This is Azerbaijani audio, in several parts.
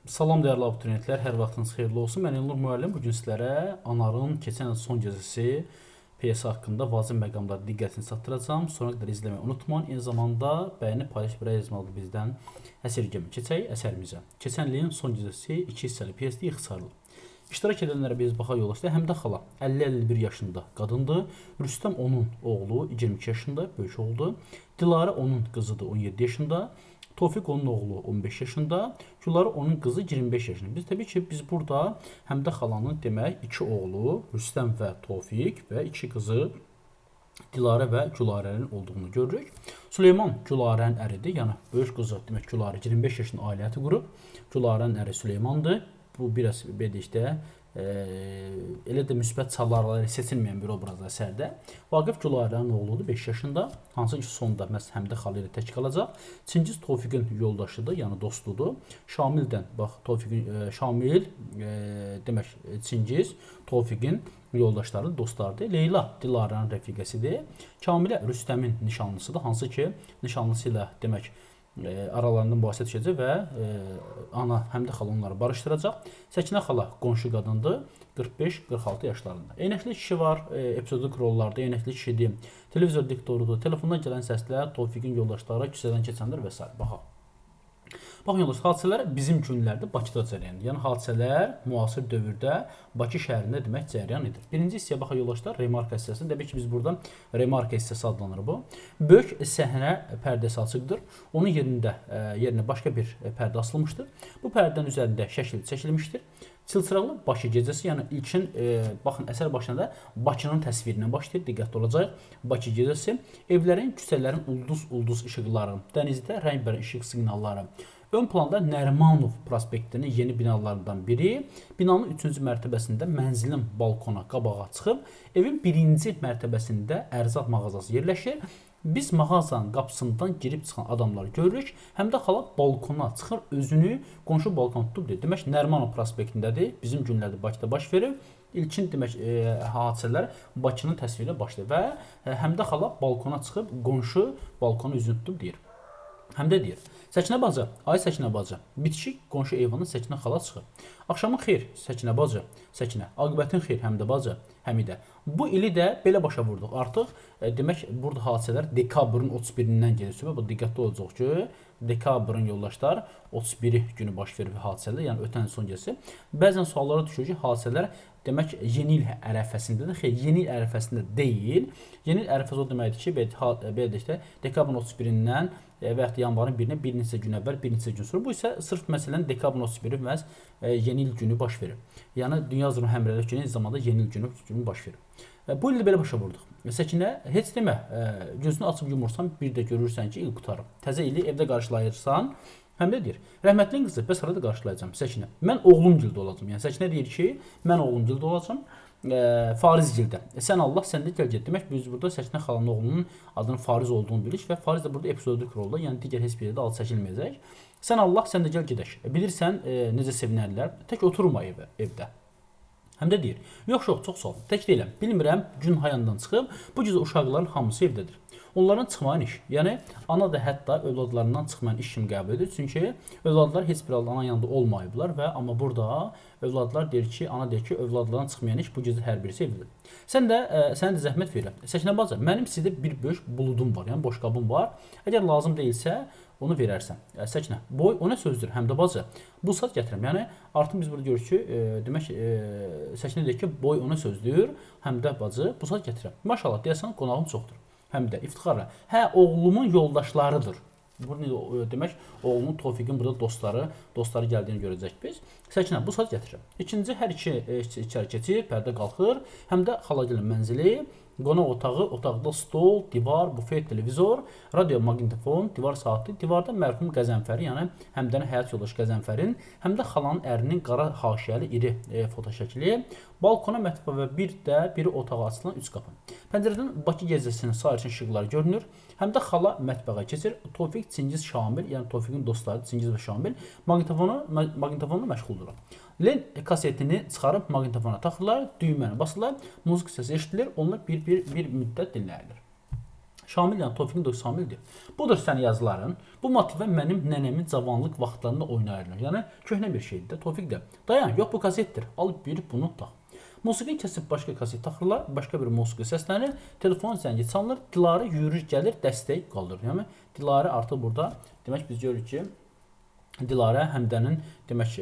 Salam dəyərli abituriyentlər, hər vaxtınız xeyirli olsun. Mən Elnur müəllim. Bu gün sizlərə Anarın keçən il son gecəsi pyesi haqqında vacib məqamlara diqqətini çatdıracağam. Sonuna qədər izləməyi unutmayın. Eyni zamanda bəyənib paylaşıb yazmalı bizdən əsirgəmə. Keçək əsərimizə. Keçən ilin son gecəsi 2 hissəli pyesdir, ixtisarlı. İştirak edənlərə biz baxa yoldaşlar. Həmidə xala 50-51 yaşında qadındır. Rüstəm onun oğlu 22 yaşında, böyük oldu. Dilarə onun qızıdır, 17 yaşında. Tofiq onun oğlu 15 yaşında, Gülarə onun qızı 25 yaşında. Biz təbii ki, biz burada Həmidə xalanın demək 2 oğlu, Rüstəm və Tofiq və 2 qızı Dilarə və Gülarənin olduğunu görürük. Süleyman Gülarənin əridir, yəni böyük qızı demək Gülarə 25 yaşında ailə həyatı qurub. Gülarənin əri Süleymandır. Bu biraz bedikdə elə də müsbət çalarları seçilməyən bir obrazda əsərdə. Vaqif Gülarənin oğludur 5 yaşında, hansı ki sonda məhz Həmidə xala ilə tək qalacaq. Çingiz Tofiqin yoldaşıdır, yəni dostudur. Şamildən bax Tofiqin Şamil demək Çingiz Tofiqin yoldaşları, dostlarıdır. Leyla Dilarənin rəfiqəsidir. Kamilə Rüstəmin nişanlısıdır, hansı ki nişanlısı ilə demək aralarından mübahisə düşəcək və ana Həmidə xala onları barışdıracaq. Səkinə xala qonşu qadındır, 45-46 yaşlarında. Eynəkli kişi var, epizodik rollarda eynəkli kişidir, televizor diktorudur, telefondan gələn səslər, Tofiqin yoldaşları, küçədən keçənlər və s. Baxaq. Baxın yoldaşlar, hadisələr bizim günlərdə Bakıda cərəyan edir. Yəni hadisələr müasir dövrdə Bakı şəhərində demək cərəyan edir. Birinci hissəyə baxın yoldaşlar, remarka hissəsi. Təbii ki, biz burada remarka hissəsi adlanır bu. Böyük səhnə pərdəsi açıqdır. Onun yerinə başqa bir pərdə asılmışdır. Bu pərdənin üzərində şəkil çəkilmişdir. Çılçıraqlı Bakı gecəsi, yəni ilkin baxın əsər başında Bakının təsvirindən başlayır, diqqətli olacaq. Bakı gecəsi, evlərin, küçələrin ulduz işıqları, dənizdə rəngbərəng işıq siqnalları. Ön planda Nərimanov prospektinin yeni binalarından biri. Binanın 3-cü mərtəbəsində mənzilin balkona qabağa çıxıb, evin 1-ci mərtəbəsində ərzaq mağazası yerləşir. Biz mağazanın qapısından girib çıxan adamları görürük. Həmidə xala balkona çıxır, özünü qonşu balkona tutub deyir. Demək Nərimanov prospektindədir. Bizim günlərdə Bakıda baş verir. İlkin demək hadisələr Bakının təsviri ilə başlayır və Həmidə xala balkona çıxıb qonşu balkona üzünü tutub deyir. Həmidə deyir: Səkinə bacı, ay Səkinə bacı, bitişik qonşu eyvandan Səkinə xala çıxır. Axşamın xeyir, Səkinə bacı, Səkinə, aqibətin xeyir, Həmidə bacı, Həmidə. Bu ili də belə başa vurduq. Artıq demək burada hadisələr dekabrın 31-dən gedir. Bu diqqətli olacaq ki, dekabrın yoldaşlar 31 günü baş verir hadisələr, yəni ötən son gecəsi. Bəzən suallara düşür ki, hadisələr demək yeni il ərəfəsindədir. Xeyr, yeni il ərəfəsində deyil. Yeni il ərəfəsi o deməkdir ki, belə deyək də dekabrın 31-dən və yaxud yanvarın 1-nə bir neçə gün əvvəl, bir neçə gün sonra. Bu isə sırf məsələn dekabrın 31-i məhz yeni il günü baş verir. Yəni Dünya Zırhlı Həmrəylik günü eyni zamanda yeni il günü baş verir. Bu il belə başa vurduq. Səkinə, heç demə, gözünü açıb yumursan, bir də görürsən ki, il qutarıb. Təzə ili evdə qarşılayırsan, Həmidə deyir: Rəhmətlinin qızı, bəs harada qarşılayacağam? Səkinə, mən oğlum gildə olacam. Yəni Səkinə deyir ki, mən oğlum gildə olacam. Fariz gildə. Sən Allah, sən də gəl get. Demək biz burada Səkinə xalanın oğlunun adının Fariz olduğunu bilirik və Fariz də burada epizodik rolda, yəni digər heç bir yerdə alt çəkilməyəcək. Sən Allah, sən də gəl gedək. Bilirsən necə sevinərlər. Tək oturma evdə. Həmidə deyir: Yox, çox sağ ol. Tək deyiləm. Bilmirəm gün hayandan çıxıb, bu gecə uşaqların hamısı evdədir. Onların çıxmayan iş. Yəni ana da hətta övladlarından çıxmayan iş kimi qəbul edir. Çünki övladlar heç bir halda ana yanında olmayıblar və amma burada övladlar deyir ki, ana deyir ki, övladlardan çıxmayan iş bu gecə hər birisi evdədir. Sənə də zəhmət verirəm. Səkinə bacı, mənim sizdə bir böyük buludum var, yəni boşqabım var. Əgər lazım deyilsə, onu verərsən. Səkinə, boy o nə sözdür? Həmidə bacı, bu saat gətirəm. Yəni artıq biz burada görürük ki, demək Səkinə deyir ki, boy o nə sözdür? Həmidə bacı, bu saat gətirəm. Maşallah, deyəsən qonağım çoxdur. Həmidə iftixarla. Hə, oğlumun yoldaşlarıdır. Burada demək oğlunun Tofiqin burada dostları gəldiyini görəcək biz. Səkinə, bu saat gətirirəm. İkinci hər iki içəri keçir, pərdə qalxır. Həmidə xalagilin mənzili, qonaq otağı, otaqda stol, divar, bufet, televizor, radio, maqnitofon, divar saatı, divarda mərhum Qəzənfəri, yəni Həmidənin həyat yoldaşı Qəzənfərin, Həmidə xalanın ərinin qara haşiyəli iri foto şəkli, balkona, mətbəx və biri otağa açılan 3 qapı. Pəncərədən Bakı gecəsinin sairçin işıqları görünür. Həmidə xala mətbəxə keçir. Tofiq, Çingiz, Şamil, yəni Tofiqin dostları Çingiz və Şamil maqnitofonla məşğuldurlar. Len kasetini çıxarıb maqnitofona taxırlar, düyməni basırlar, muzik səsi eşidilir, onlar bir müddət dinləyilir. Şamil yəni Tofiqin dostu Şamildir. Budur sənin yazıların. Bu motivə mənim nənəmin cavanlıq vaxtlarında oynayırlar. Yəni köhnə bir şeydir də. Tofiq də dayan, yox bu kasetdir. Al bir bunu tax. Musiqini kəsib başqa kaset taxırlar, başqa bir musiqi səslənir, telefon zəngi çalınır, Dilarə yürür, gəlir, dəstək qaldırır. Yəni Dilarə artıq burada demək biz görürük ki, Dilarə Həmdənin demək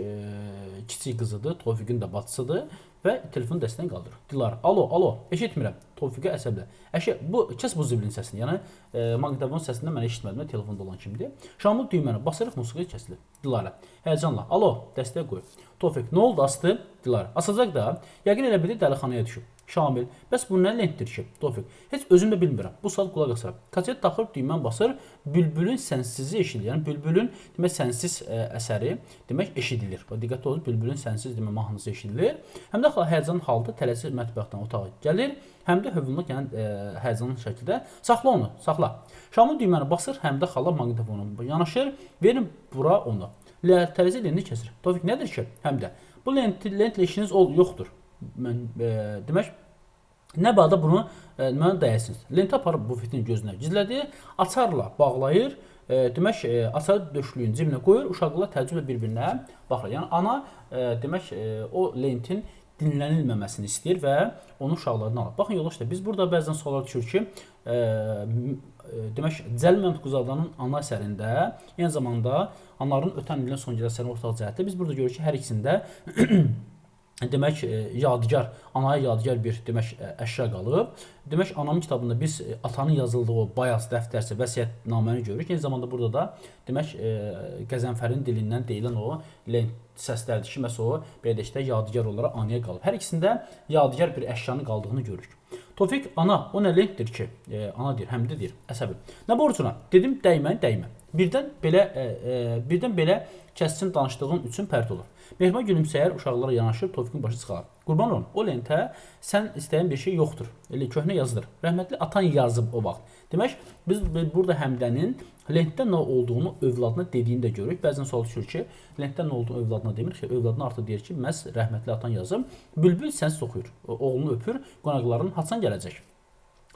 kiçik qızıdır, Tofiqin də bacısıdır və telefon dəstəkdən qaldırır. Dilarə, alo, alo, eşitmirəm. Tofiqə əsəblə. Kəs bu zibilin səsini. Yəni maqnitofon səsindən mən eşitmədim, telefonda olan kimdir. Şamil düyməni basırıq, musiqi kəsilir. Dilarə, həyəcanla, alo, dəstək qoy. Tofiq, nə oldu, astı? Dilarə, asacaq da, yəqin elə bilir dəlixanaya düşüb. Şamil, bəs bu nə lentdir ki? Tofiq, heç özüm də bilmirəm. Bu saat qulaq asıram. Kaset taxır, düymən basır, bülbülün sənsizi eşidilir. Yəni bülbülün demək sənsiz əsəri demək eşidilir. Diqqətli olun, bülbülün sənsiz demək mahnısı eşidilir. Həm də həyəcan halda tələsir mətbəxdən otağa gəlir. Həm də hövlünlük, yəni həyəcanlı şəkildə saxla onu, saxla. Şamil düyməni basır, həm də xala maqnitofona yanaşır. Verin bura onu. Tələsir lentini kəsir. Tofiq nədir ki? Həm də bu lentlə işiniz yoxdur. Mən demək nə bağda bunu mənə dəyəsiniz. Lenti aparıb bufetin gözünə gizlədir, açarla bağlayır, demək açarı döşlüyün cibinə qoyur, uşaqlar təəccüblə bir-birinə baxır. Yəni ana demək o lentin dinlənilməməsini istəyir və onu uşaqlardan alır. Baxın yoldaşlar, biz burada bəzən suallar düşür ki, demək Cəlil Məmmədquluzadanın ana əsərində, eyni zamanda Anarın ötən ilin son gecə əsərinin ortaq cəhətdə biz burada görürük ki, hər ikisində demək yadigar, anaya yadigar bir demək əşya qalıb. Demək anamın kitabında biz atanın yazıldığı o bayaz dəftərçə vəsiyyətnaməni görürük. Eyni zamanda burada da demək Qəzənfərin dilindən deyilən o lent səslərdir ki, məsələn o belə deyək də yadigar olaraq anaya qalıb. Hər ikisində yadigar bir əşyanın qaldığını görürük. Tofiq, ana, o nə lentdir ki? Ana deyir, həm də deyir, əsəbi. Nə borcuna? Dedim, dəymə. Birdən belə kəskin danışdığın üçün pərt olur. Mehrimah gülümsəyər, uşaqlara yanaşır, Tofiqin başı çıxar. Qurban olun, o lentə sən istəyən bir şey yoxdur. Elə köhnə yazılır. Rəhmətli atan yazıb o vaxt. Demək, biz burada Həmdənin lentdə nə olduğunu övladına dediyini də görürük. Bəzən sual düşür ki, lentdə nə olduğunu övladına demir ki, övladına artıq deyir ki, məhz rəhmətli atan yazıb. Bülbül sənsiz oxuyur. Oğlunu öpür, qonaqların haçan gələcək.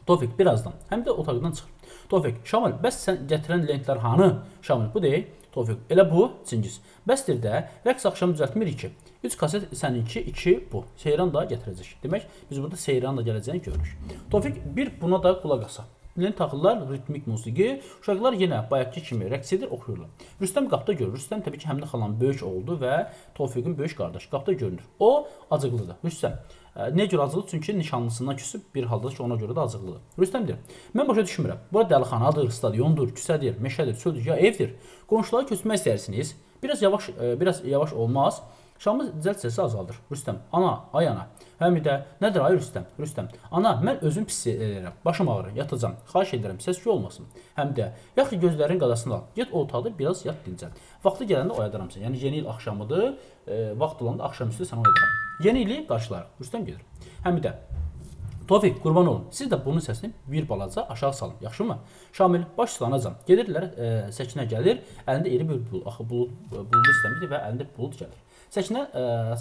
Tofiq, birazdan. Həm də otaqdan çıxır. Tofiq, Şamil, bəs sən gətirən lentlər hanı? Şamil, bu deyil. Tofiq, elə bu, Çingiz. Bəsdir də, rəqs axşam düzəltmirik ki. 3 kaset səninki, 2 bu. Seyran da gətirəcək. Demək, biz burada Seyran da gələcəyini görürük. Tofiq, bir buna da qulaq asa. Lent taxırlar, ritmik musiqi. Uşaqlar yenə bayaqki kimi rəqs edir, oxuyurlar. Rüstəm qapda görür. Rüstəm təbii ki, Həmidə xalanın böyük oğludur və Tofiqin böyük qardaşı. Qapda görünür. O acıqlıdır. Rüstəm. Niyə görə acıqlı? Çünki nişanlısından küsüb bir haldadır ki, ona görə də acıqlıdır. Rüstəm deyir, mən başa düşmürəm. Bura dəlixanadır, stadiondur, küçədir, meşədir, çöldür, ya evdir. Qonşulara köçmək istəyirsiniz. Biraz yavaş olmaz. Şamil cəld səsi azaldır. Rüstəm, ana, ay ana. Həmidə, nədir ay Rüstəm? Rüstəm, ana, mən özüm pis edirəm. Başım ağrır, yatacam. Xahiş edirəm, səs-küy olmasın. Həmidə, yaxşı gözlərin qadasını al. Get o otaqda biraz yat dincəl. Vaxtı gələndə oyadaram səni. Yəni yeni il axşamıdır. Vaxt olanda axşamüstü səni oyadaram. Yeni ili qarşılarıq. Rüstəm gedir. Həmidə, Tofiq, qurban olun. Siz də bunun səsini bir balaca aşağı salın. Yaxşımı? Şamil, baş üstə gedirlər, Səkinə gəlir. Əlində iri bir bulud. Axı buludu istəmirdi və əlində bulud gəlir. Səkinə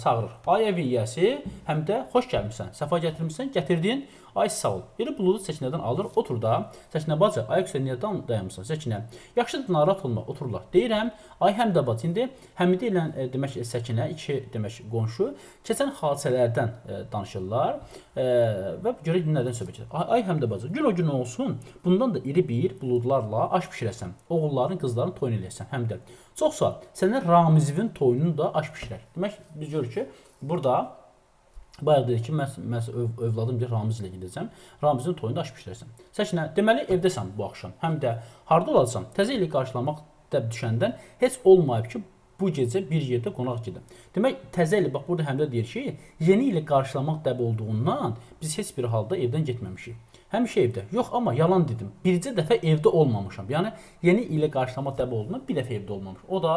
çağırır. Ay ev yiyəsi, həm də xoş gəlmişsən, səfa gətirmişsən, gətirdin. Ay sağ ol. Iri buludu Səkinədən alır, otur da. Səkinə bacı, ayaq üstə niyə dayanmısan? Səkinə, yaxşıdır, narahat olma, otururlar. Deyirəm, ay Həmidə bacı, indi Həmidə ilə demək Səkinə, iki demək qonşu, keçən hadisələrdən danışırlar və görək nədən söhbət edir. Ay Həmidə bacı, gün o gün olsun, bundan da iri bir buludlarla aş bişirəsən, oğulların, qızların toyunu eləyəsən. Həmidə, çox sağ ol. Sənə Ramizivin toyunun da aş bişirək. Demək, biz görürük ki, burada bayaq dedi ki, mən övladım deyir, Ramiz ilə gedəcəm. Ramizin toyunda aş bişirəsən. Səkinə, deməli evdəsən bu axşam. Həm də harda olacaqsan? Təzə ili qarşılamaq dəb düşəndən heç olmayıb ki, bu gecə bir yerdə qonaq gedim. Demək, təzə ili, bax burada Həmidə deyir ki, yeni ili qarşılamaq dəb olduğundan biz heç bir halda evdən getməmişik. Həmişə evdə. Yox, amma yalan dedim. Bircə dəfə evdə olmamışam. Yəni, yeni ilə qarşılamaq dəb olduğundan bir dəfə evdə olmamışam. O da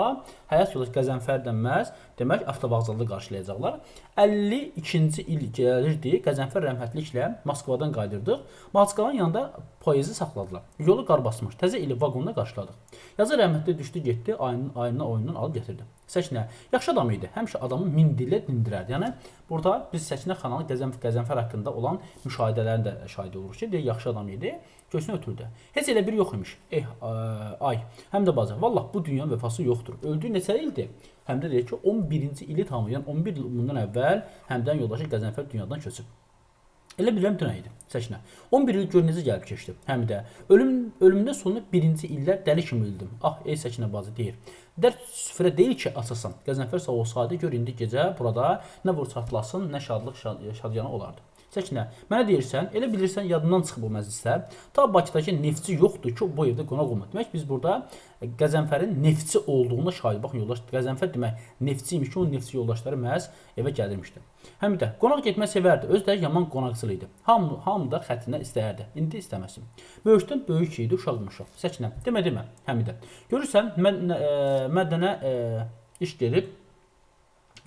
həyat yolu Qəzənfər dənməz, demək, avtovağzalda qarşılayacaqlar. 52-ci il gəlirdi, Qəzənfər rəhmətliklə Moskvadan qayıdırdıq. Moskvanın yanında poyezi saxladılar. Yolu qar basmış, təzə ili vaqonda qarşıladıq. Yazı rəhmətli düşdü, getdi, ayına oyundan alıb gətirdi. Səkinə yaxşı adam idi, həmişə adamı min dillə dindirərdi. Yəni burada biz Səkinə xanımın Qəzənfər haqqında olan müşahidələrin də şahid oluruq ki, deyək yaxşı adam idi, göğsünü ötürdü. Heç elə biri yox imiş. Ay, həm də bacı, vallah bu dünyanın vəfası yoxdur. Öldüyü neçə ildir? Həm də deyək ki, 11-ci ili tamamlayan 11 il bundan əvvəl həmdən yoldaşı Qəzənfər dünyadan köçüb. Elə bilirəm dünə idi, Səkinə. 11 il gör necə gəlib keçdi. Həm də ölümdən sonra birinci illər dəli kimi öldüm. Ah, ey Səkinə bacı deyir. Dərd süfrə deyil ki, açasan. Qəzənfər sağ olsaydı gör indi gecə burada nə vur çatlasın, nə şadlıq şadyanı olardı. Səkinə, mənə deyirsən, elə bilirsən yadından çıxıb o məclislər. Ta Bakıdakı neftçi yoxdur ki, bu evdə qonaq olmadı. Demək biz burada Qəzənfərin neftçi olduğuna şahid. Baxın yoldaş, Qəzənfər demək neftçi imiş ki, o neftçi yoldaşları məhz evə gəlirmişdi. Həm də qonaq getmək sevərdi. Özü də yaman qonaqçıl idi. Hamı da xətrinə istəyərdi. İndi istəməsin. Böyükdən böyük idi, uşaqmışıq. Səkinə, demə. Həmidə. Görürsən, mədənə iş gedib.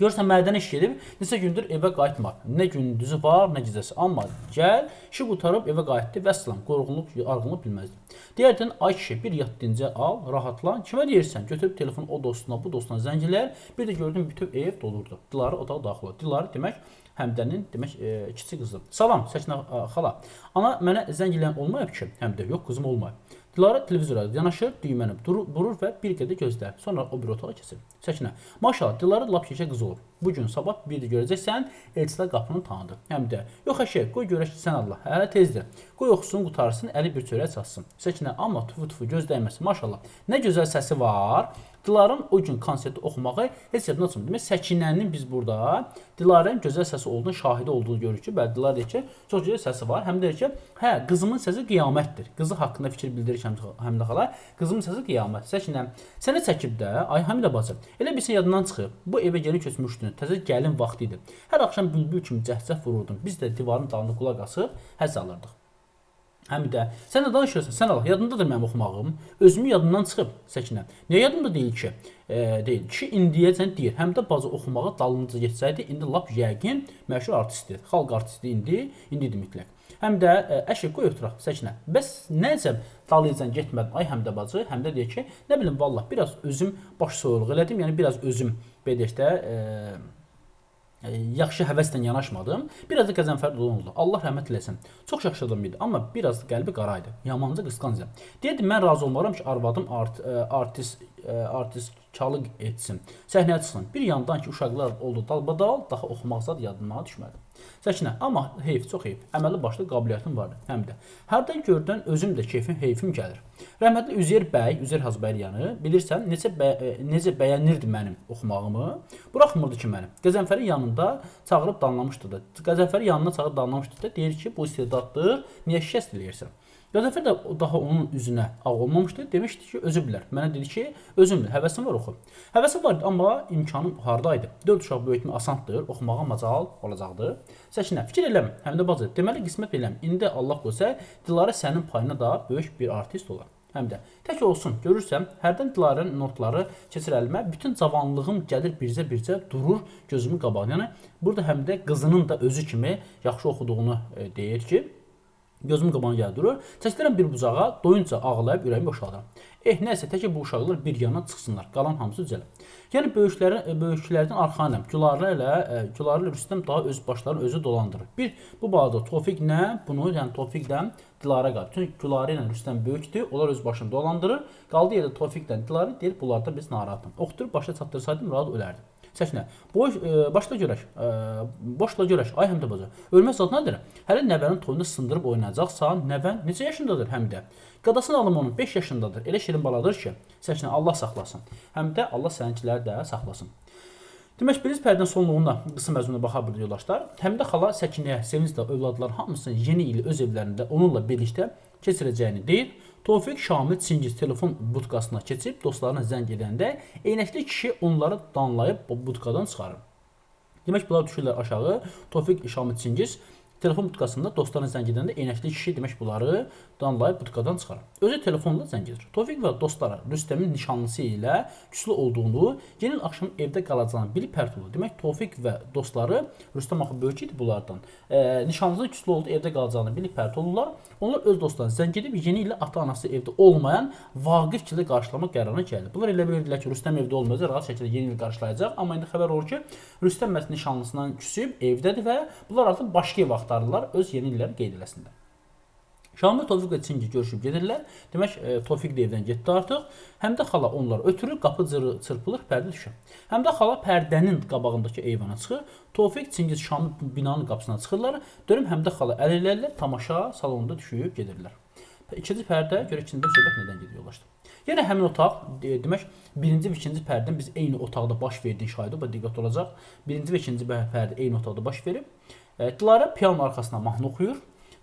Görürsən, mədənə iş gedib, neçə gündür evə qayıtmır. Nə gündüzü var, nə gecəsi. Amma gəl, işi qutarıb evə qayıtdı, vəssalam, qorğunluq, arğınlıq bilməzdi. Deyərdin, ay kişi, bir yat dincə al, rahatlan. Kimə deyirsən? Götürüb telefonu o dostuna, bu dostuna zəngilər. Bir də gördüm, bütün ev dolurdu. Dilarə otağa daxil oldu. Dilarə demək, Həmdənin demək kiçik qızı. Salam, Səkinə xala. Ana mənə zəng eləyən olmayıb ki? Həmdə, yox, qızım olmayıb. Dilarə televizora yanaşır, düyməni durur və bir qədər gözlər. Sonra o bir otağa keçir. Səkinə, maşallah, Dilarə lap keçə qız olur. Bugün sabah bir də görəcəksən, elçilər qapını tanıdı. Həm də, yox əşək, qoy görək sən Allah, hələ tezdir. Qoy oxusun, qutarsın, əli bir çörək çatsın. Səkinə, amma tufu göz dəyməsin, maşallah. Nə gözəl səsi var. Diların o gün konserti oxumağı heç yadına çıxmır. Demək, Səkinənin biz burada Dilarənin gözəl səsi olduğunu, şahidi olduğunu görürük ki, bəli, Dilarə deyir ki, çox gözəl səsi var. Həm də deyir ki, hə, qızımın səsi qiyamətdir. Qızı haqqında fikir bildirir həm də xala. Qızımın səsi qiyamət. Səkinə, sənə çəkib də, ay Həmidə bacı, elə bilsə yadından çıxıb. Bu evə yeni köçmüşdün, təzə gəlin vaxtı idi. Hər axşam bülbül kimi cəhcəh vururdun. Biz də divarın dalında qulaq asıb həzz alırdıq. Həmidə, sən nə danışırsan? Sən Allah, yadındadır mənim oxumağım. Özümü yadından çıxıb, Səkinə. Niyə yadımda deyil ki? Deyil. Kişi indiyəcən deyir. Həmidə bacı oxumağa dalınca getsəydi, indi lap yəqin məşhur artistdir. Xalq artisti indidir mütləq. Həm də əşi qoy oturaq, Səkinə. Bəs necə dalıcan getmədin? Ay Həmidə bacı, Həmidə deyir ki, nə bilim vallah biraz özüm baş soyuluq elədim, yəni biraz özüm beləcə yaxşı həvəslə yanaşmadım. Biraz da Qəzənfər dolu oldu. Allah rəhmət eləsin. Çox yaxşı adam idi, amma biraz da qəlbi qara idi. Yamanca qısqancam. Deyirdim, mən razı olmaram ki, arvadım artist çalıq etsin. Səhnəyə çıxsın. Bir yandan ki, uşaqlar oldu dalbadal, daha oxumaq zad yadına düşmədi. Səkinə, amma heyf, çox heyf. Əməli başlı qabiliyyətim vardı. Həm də. Hərdən gördən özüm də heyfim gəlir. Rəhmətli Üzeyir bəy, Üzeyir Hacıbəyliyanı bilirsən, necə bəyənirdi mənim oxumağımı? Buraxmırdı ki mənim. Qəzənfərin yanında çağırıb danlamışdı da. Qəzənfəri yanına çağırıb danlamışdı da. Deyir ki, bu istedaddır, niyə şikəst eləyirsən? Qəzənfər də daha onun üzünə ağ olmamışdı. Demişdi ki, özü bilər. Mənə dedi ki, özüm bilər. Həvəsim var oxu. Həvəsim var, amma imkanım hardaydı. 4 uşaq böyütmə asandır, oxumağa macal olacaqdı. Səkinə, fikir eləmə. Həmidə bacı, deməli qismət eləm. İndi Allah qoysa, Dilarə sənin payına da böyük bir artist olar. Həm də tək olsun, görürsən, hərdən Dilarənin notları keçir əlimə, bütün cavanlığım gəlir bircə durur gözümün qabağına. Yəni burada həm də qızının da özü kimi yaxşı oxuduğunu deyir ki, gözümün qabağına gəlir durur. Çəkdirəm bir bucağa, doyunca ağlayıb ürəyimi boşaldıram. Nəysə, tək ki bu uşaqlar bir yana çıxsınlar, qalan hamısı düzələr. Yəni böyüklərdən arxayınam. Gülarə ilə Rüstəm daha öz başlarını özü dolandırır. Bir bu barədə Tofiqlə bunu, yəni Tofiqlə Dilarə qalır. Çünki Gülarə ilə Rüstəm böyükdür, onlar öz başını dolandırır. Qaldı yerdə Tofiqlə Dilarə deyir, bunlardan biz narahatım. Oxutur başa çatdırsaydım rahat ölərdim. Səkinə, başla görək, ay Həmidə bacı, ölmək zad nədir? Hələ nəvənin toyunda sındırıb oynayacaqsan, nəvən neçə yaşındadır Həmidə? Qadasını alım onun, 5 yaşındadır, elə şirin baladır ki, Səkinə, Allah saxlasın. Həmidə, Allah səninkiləri də saxlasın. Demək, birinci pərdənin sonluğunda qısa məzmununa baxa bilir yoldaşlar. Həmidə xala Səkinəyə, sevinclə övladların hamısını yeni ili öz evlərində onunla birlikdə keçirəcəyini deyir. Tofiq Şamil Çingiz telefon budkasına keçib dostlarına zəng edəndə eynəkli kişi onları danlayıb bu budkadan çıxarır. Demək, bunlar düşürlər aşağı. Tofiq Şamil Çingiz Telefon budkasında dostlarına zəng edəndə eynəkli kişi demək bunları danlayıb budkadan çıxarır. Özü telefonla zəng edir. Tofiq və dostları Rüstəmin nişanlısı ilə küslü olduğunu, yeni il axşam evdə qalacağını bilib pərt olur. Demək Tofiq və dostları, Rüstəm axı böyük idi bunlardan, nişanlısının küslü olduğu evdə qalacağını bilib pərt olurlar. Onlar öz dostlarına zəng edib yeni ilə ata-anası evdə olmayan Vaqif kimi qarşılamaq qərarına gəlir. Bunlar elə bilirdilər ki, Rüstəm evdə olmayacaq, rahat şəkildə yeni il qarşılayacaq. Amma indi xəbər olur ki, Rüstəm məhz nişanlısından küsüb evdədir və bunlar artıq başqa ev axtarırlar öz yeni illəri qeyd eləsinlər. Şamil Tofiq və Çingi görüşüb gedirlər. Demək, Tofiq də evdən getdi artıq. Həmdə xala onları ötürür, qapı çırpılır, pərdə düşür. Həmdə xala pərdənin qabağındakı eyvana çıxır. Tofiq, Çingiz, Şamil binanın qapısına çıxırlar. Dönüm Həmdə xala əl eləyirlər, tamaşa salonunda düşüb gedirlər. İkinci pərdə, görə ikinci söhbət nədən gedir yoldaşlar. Yenə həmin otaq, demək, birinci və ikinci pərdən biz eyni otaqda baş verdiyi şahidi, bu diqqət olacaq. Birinci və ikinci pərdə eyni otaqda baş verib. Dilara piyanonun arxasına mahnı oxuyur.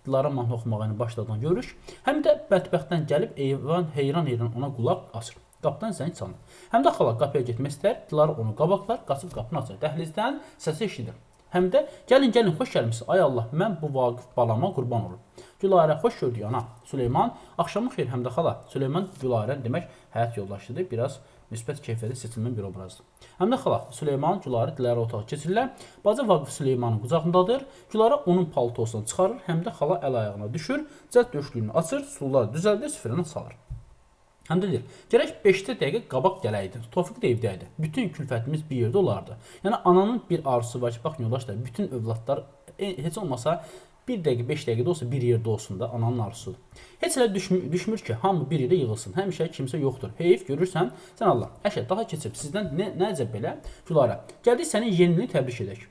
Dilara mahnı oxumağa başladan görüş. Həm də bədbəxtdən gəlib eyvan heyran-heyran ona qulaq asır. Qapıdan zəng çalınır. Həm də xala qapıya getmək istər. Dilara onu qabaqlar, qaçıb qapını açır. Dəhlizdən səsi eşidir. Həm də gəlin, xoş gəlmisiniz. Ay Allah, mən bu Vaqif balama qurban olum. Gülarə, xoş gördük ana. Süleyman, axşamın xeyir Həmdə xala. Süleyman Gülarə demək həyat yoldaşıdır. Biraz müsbət keyfiyyətə seçilmən bir obrazdır. Həmdə xala, Süleyman, Gülarə Dilara otağa keçirlər. Bacı Vaqif Süleymanın qucağındadır. Gülarə onun paltosunu çıxarır. Həmdə xala əl ayağına düşür. Cəld döşlüyünü açır, stulları düzəldir, süfrədən salır. Həmdə deyir, gərək 5 dəqiqə qabaq gələydi. Tofiq da evdə idi. Bütün külfətimiz bir yerdə olardı. Yəni ananın bir arzusu var ki, baxın yoldaşlar, bütün övladlar heç olmasa 1 dəqiqə, 5 dəqiqə də olsa bir yerdə olsun da ananın arzusudur. Heç elə düşmür ki, hamı bir yerdə yığılsın. Həmişə kimsə yoxdur. Heyf görürsən, sən Allah, əşə daha keçib sizdən nə əcəb belə? Gülarə, gəldik sənin yenilini təbrik edək.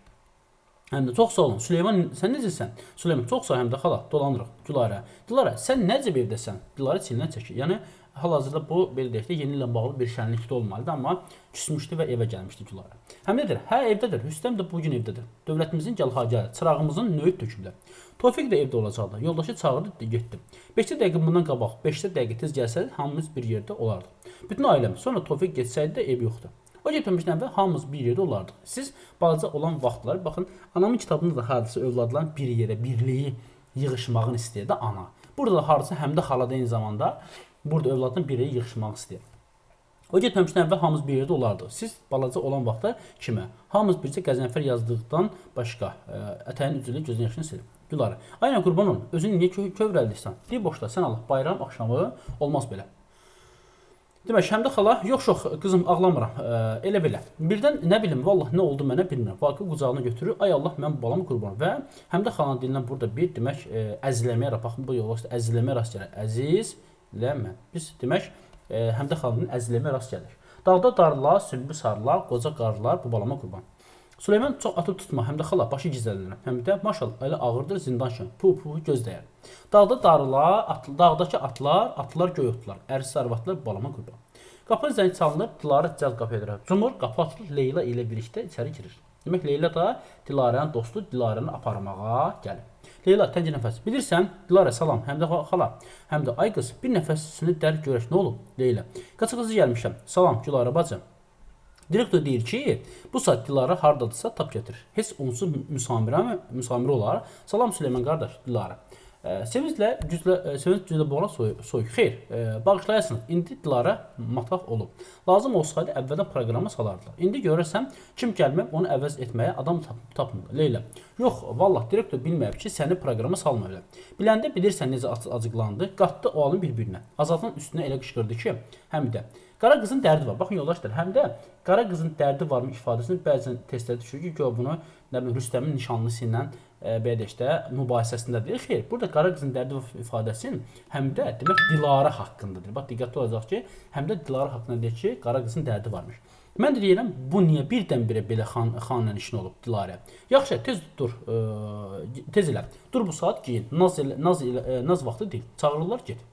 Həm də çox sağ olun. Süleyman, sən necəsən? Süleyman, çox sağ həm də xala, dolanırıq. Gülarə, Dilara, sən necə evdəsən? Dilara çilindən çəkir. Yəni hal-hazırda bu belə deyək də yeni ilə bağlı bir şənlikdə olmalıdır, amma küsmüşdü və evə gəlmişdi Gülarə. Həmdədir, hə evdədir. Rüstəm də bu gün evdədir. Dövlətimizin gəlha-gəlir, çırağımızın nöyüt töküblər. Tofiq də evdə olacaqdı. Yoldaşı çağırdı, getdi. 5 dəqiqə bundan qabaq, 5 dəqiqə tez gəlsəydi, hamımız bir yerdə olardıq. Bütün ailəm, sonra Tofiq getsəydi də ev yoxdur. O getməmişdən əvvəl hamımız bir yerdə olardıq. Siz balaca olan vaxtlar, baxın, anamın kitabında da hadisə övladların bir yerə, birliyi yığışmağını istəyir də ana. Burada da hadisə həm də xalada eyni zamanda burada övladın bir yerə yığışmaq istəyir. O getməmişdən əvvəl hamımız bir yerdə olardıq. Siz balaca olan vaxtda kimə? Hamımız bircə Qəzənfər yazdıqdan başqa ətəyin üzülə gözün yaşını silir. Gülarə, aynen qurban olun, özün niyə kövrəldirsən? Deyib boşla, sən Allah, bayram axşamı olmaz belə. Demək, Həmdə xala, yox, qızım, ağlamıram, elə belə. Birdən, nə bilim, vallahi nə oldu mənə bilmirəm. Vaqif qucağına götürür, ay Allah, mən balamı qurban. Və Həmdə xalanın dilindən burada bir, demək, əzizləməyə, baxın, bu yolda əzizləməyə rast gəlir. Əzizləmə. Biz, demək, Həmdə xalanın əzizləməyə rast gəlir. Dağda darlar, sümbü sarlar, qoca qarlar, bu balama qurban. Süleyman çox atıb tutma, Həmdə xala, başı gizlənir. Həmdə, maşallah, elə ağırdır, zindan şən, pu göz dəyər. Dağda darlar, dağdakı atlar göy otlar, ərsiz arvatlar balama qurban. Qapının zəng çalınır, Dilara cəld qapıya edir. Cumhur qapı açılır, Leyla ilə birlikdə içəri girir. Demək, Leyla da Dilarənin dostu, Dilarəni aparmağa gəlir. Leyla, tənci nəfəs, bilirsən, Dilara, salam, Həmdə xala, Həmdə, ay qız, bir nəfəsini dərk görək, nə olub? Leyla, qaçı qızı gəlmişəm, salam, Gülarə bacı. Direktor deyir ki, bu saat Dilara hardadırsa tap gətirir. Heç onsuz müsamirə olar. Salam Süleyman qardaş, Dilara. Sevinç güclə boğula soyuq. Xeyr, bağışlayasınız. İndi Dilara mataq olub. Lazım olsaydı əvvəldən proqrama salardılar. İndi görərsəm, kim gəlməyib onu əvəz etməyə adam tapmır. Leyla, yox, vallah direktor bilməyib ki, səni proqrama salmırlar. Biləndə bilirsən necə acıqlandı, qatdı o alın bir-birinə. Azadın üstünə elə qışqırdı ki, həm də qara qızın dərdi var. Baxın yoldaşlar, həm də qara qızın dərdi varmı ifadəsini bəzən testlərdə düşür ki, bunu Rüstəmin nişanlısı ilə belə deyək də mübahisəsində deyir. Xeyr, burada qara qızın dərdi ifadəsinin həm də demək Dilara haqqındadır. Bax diqqətli olacaq ki, həm də Dilara haqqında deyir ki, qara qızın dərdi varmış. Mən də deyirəm, bu niyə birdən-birə belə xanla işin olub Dilarə? Yaxşı, tez dur, tez elə. Dur bu saat giyin. Naz vaxtı deyil. Çağırırlar, get.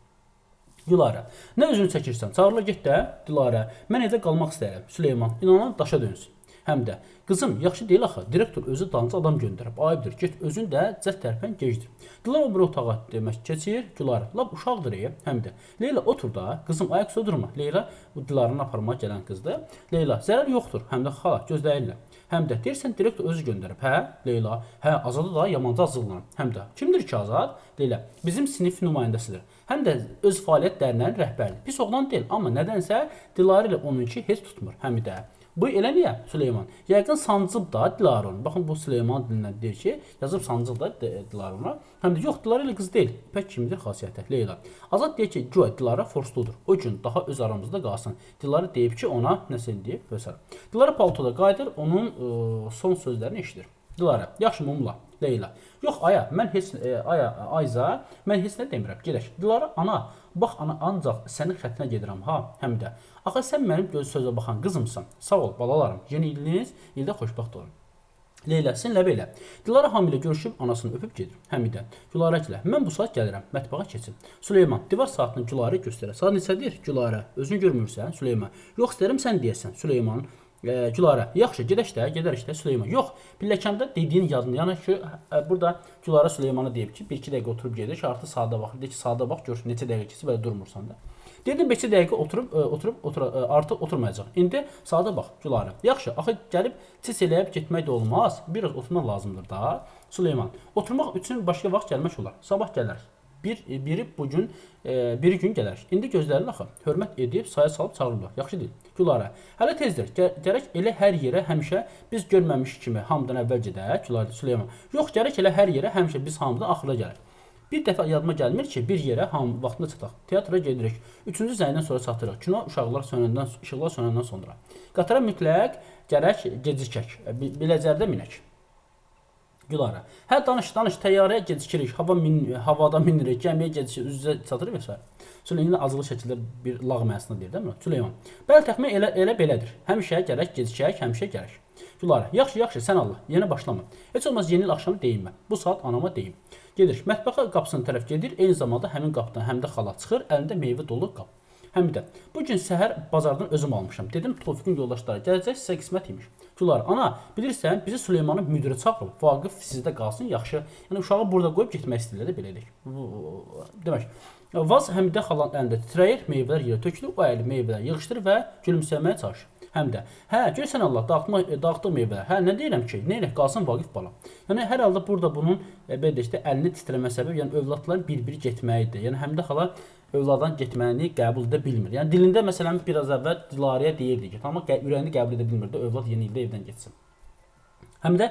Gülarə, nə özünü çəkirsən? Çağırla get də, Dilarə. Mən evdə qalmaq istəyirəm. Süleyman, inanan daşa dönsün. Həm də, qızım, yaxşı deyil axı. Direktor özü dalınca adam göndərib. Ayıbdır, get özün də cəld tərpən gecdir. Dilara bir otağa demək keçir. Gülarə, lap uşaqdır həm də. Leyla otur da, qızım ayaq üstə durma. Leyla bu Dilaranı aparmağa gələn qızdır. Leyla, zərər yoxdur. Həm də xala gözləyirlər. Həm də deyirsən direktor özü göndərib. Hə, Leyla. Hə, Azada da yamanca azıllanıb. Həm də kimdir ki Azad? Leyla. Bizim sinif nümayəndəsidir. Həm də öz fəaliyyət dərnəyinin rəhbəridir. Pis oğlan deyil, amma nədənsə Dilarə ilə onunki heç tutmur. Həm də bu elə niyə Süleyman? Yəqin sancıb da Dilarə onu. Baxın bu Süleyman dilindən deyir ki, yazıb sancıb da Dilarə ona. Həm də yox, Dilarə ilə qız deyil. Pək kimdir xasiyyəti? Leyla. Azad deyir ki, güya Dilarə forsludur. O gün daha öz aramızda qalsın. Dilarə deyib ki, ona nəsə deyib və s. Dilarə paltoda qayıdır, onun son sözlərini eşidir. Dilarə, yaxşı mumla. Leyla. Yox aya, mən heç Ayza, mən heç nə demirəm. Gedək. Dilarə, ana, bax ana, ancaq sənin xətrinə gedirəm ha. Həm də axı sən mənim göz sözə baxan qızımsan. Sağ ol balalarım. Yeni iliniz ildə xoşbəxt olun. Leyla, senlə belə. Dilarə hamilə görüşüb anasını öpüb gedir. Həmidə. Gülarə ilə. Mən bu saat gəlirəm. Mətbəxa keçin. Süleyman, divar saatını Gülarə göstərər. Saat neçədir? Gülarə. Özün görmürsən? Süleyman. Yox, istəyirəm sən deyəsən. Süleyman. Gülarə, yaxşı, gedək də, gedərik də Süleyman. Yox, pilləkəndə dediyin yadında. Yəni ki, burada Gülarə Süleymana deyib ki, 1-2 dəqiqə oturub gedir ki, artıq saata baxır. Deyir ki, saata bax, gör neçə dəqiqə keçib belə durmursan da. Dedim 5 dəqiqə artıq oturmayacaq. İndi saata bax, Gülarə. Yaxşı, axı gəlib çiç eləyib getmək də olmaz. Biraz oturmaq lazımdır da. Süleyman, oturmaq üçün başqa vaxt gəlmək olar. Sabah gələrək. Biri gün gələr. İndi gözlərini axı hörmət edib saya salıb çağırırlar. Yaxşı deyil. Gülarə. Hələ tezdir. Gərək elə hər yerə həmişə biz görməmiş kimi hamıdan əvvəl gedək. Gülarə Süleyman. Yox, gərək elə hər yerə həmişə biz hamıdan axıra gələk. Bir dəfə yadıma gəlmir ki, bir yerə hamı vaxtında çataq. Teatra gedirik. 3-cü zəngdən sonra çatırıq. Kino işıqlar sönəndən sonra. Qatara mütləq gərək gecikək. Biləcərdə minək. Gülarə. Hə danış, təyyarəyə gecikirik, havada minirik, gəmiyə gecikirik, üz-üzə çatırıq və s. Süleyman acılı şəkildə bir lağ mənasında deyir, deyilmi? Süleyman. Bəli, təxmin elə belədir. Həmişə gərək gecikək, həmişə gərək. Gülarə. Yaxşı, sən Allah, yenə başlama. Heç olmaz yeni il axşamı deyim mən. Bu saat anama deyim. Gedir, mətbəxa qapısına tərəf gedir, eyni zamanda həmin qapıdan həm də xala çıxır, əlində meyvə dolu qap. Həmidə, bu gün səhər bazardan özüm almışam. Dedim, Tofiqin yoldaşları gələcək, sizə qismət imiş. Gülarə, ana, bilirsən, bizi Süleymanın müdiri çağırıb, Vaqif sizdə qalsın, yaxşı. Yəni, uşağı burada qoyub getmək istəyirlər də beləlik. Demək, Vaz Həmidə xalanın əlində titrəyir, meyvələr yerə tökülür, o əli meyvələr yığışdırır və gülümsəməyə çalışır. Həmidə, hə, görsən Allah, dağıtdıq meyvələr. Hə, nə deyirəm ki, nə ilə qalsın Vaqif bala. Yəni, hər halda burada bunun belə işte, əlini titrəmə səbəb, yəni övladların bir-biri getməyidir. Yəni, Həmidə xala övladdan getməyini qəbul edə bilmir. Yəni dilində məsələn biraz əvvəl Dilarəyə deyirdi ki, amma ürəyində qəbul edə bilmirdi, övlad yeni ildə evdən getsin. Həm də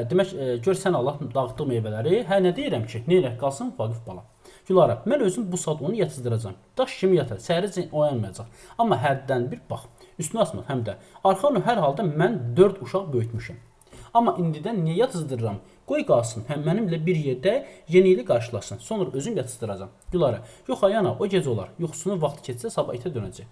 demək görsən Allah dağıtdıq meyvələri, hə nə deyirəm ki, nə ilə qalsın Vaqif bala. Gülarə, mən özüm bu saat onu yatızdıracağam. Daş kimi yatar, səhərəcən oyanmayacaq. Amma hərdən bir bax, üstünə asma həm də. Arxanı hər halda mən 4 uşaq böyütmüşəm. Amma indidən niyə yatızdırıram? Qoy qalsın, həm mənimlə bir yerdə yeni ili qarşılasın. Sonra özüm yatızdıracağam. Gülarə, yox ayana, o gecə olar. Yuxusunun vaxtı keçsə sabah itə dönəcək.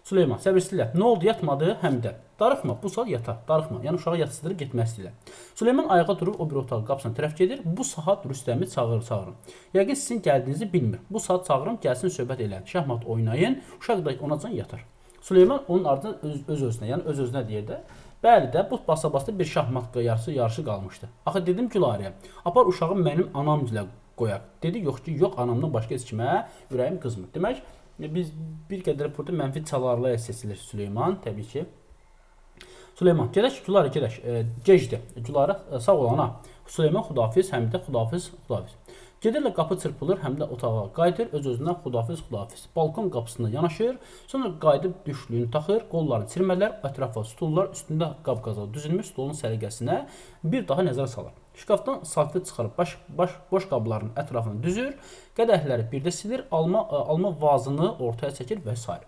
Süleyman, səbirsizlə, nə oldu yatmadı? Həm də, darıxma, bu saat yatar, darıxma. Yəni uşağı yatızdırıb getmək istəyirlər. Süleyman ayağa durub o bir otaq qapısına tərəf gedir. Bu saat Rüstəmi çağırın. Yəqin sizin gəldiyinizi bilmir. Bu saat çağırım, gəlsin söhbət eləyin. Şahmat oynayın, uşaq da onacan yatar. Süleyman onun ardından öz-özünə, yəni öz-özünə deyir də. Bəli də, bu basa-basa bir şahmat yarışı qalmışdı. Axı dedim Gülarəyə, apar uşağı mənim anam ilə qoyaq. Dedi, yox ki, yox, anamdan başqa heç kimə ürəyim qızmır. Demək, biz bir qədər burada mənfi çalarlar seçilir Süleyman, təbii ki. Süleyman, gedək, Gülarə, gedək. Gecdir. Gülarə, sağ ol ana. Süleyman, xudafiz, Həmidə, xudafiz. Gedirlə qapı çırpılır, həm də otağa qayıdır, öz-özündən xudafiz. Balkon qapısına yanaşır, sonra qayıdıb düşlüyünü taxır, qollarını çirmələr, ətrafa stullar, üstündə qab-qazağı düzülmüş stolun səliqəsinə bir daha nəzər salır. Şkafdan salfet çıxarıb boş qabların ətrafını düzür, qədəhləri birdə silir, alma vazını ortaya çəkir və s.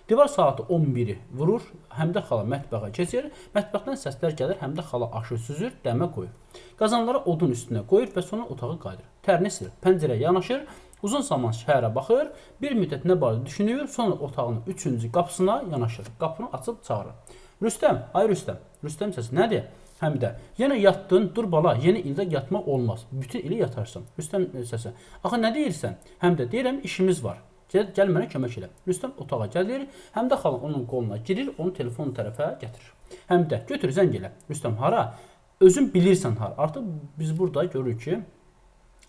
Divar saatı 11-i vurur, Həmidə xala mətbəxa keçir, mətbəxdən səslər gəlir, Həmidə xala aşı süzür, dəmə qoyur. Qazanları odun üstünə qoyur və sonra otağa qayıdır. Tərini silir, pəncərəyə yanaşır, uzun zaman şəhərə baxır, bir müddət nə barədə düşünür, sonra otağının 3-cü qapısına yanaşır, qapını açıb çağırır. Rüstəm, ay Rüstəm, Rüstəm səsi nədir? Həmidə, yenə yatdın, dur bala, yeni ildə yatmaq olmaz, bütün ili yatarsan. Rüstəm səsi, axı nə deyirsən? Həmidə, deyirəm, işimiz var, gəl mənə kömək elə. Rüstəm otağa gəlir, Həmidə xala onun qoluna girir, onu telefon tərəfə gətirir. Həmidə, götür zəng elə. Rüstəm, hara? Özün bilirsən hara. Artıq biz burada görürük ki,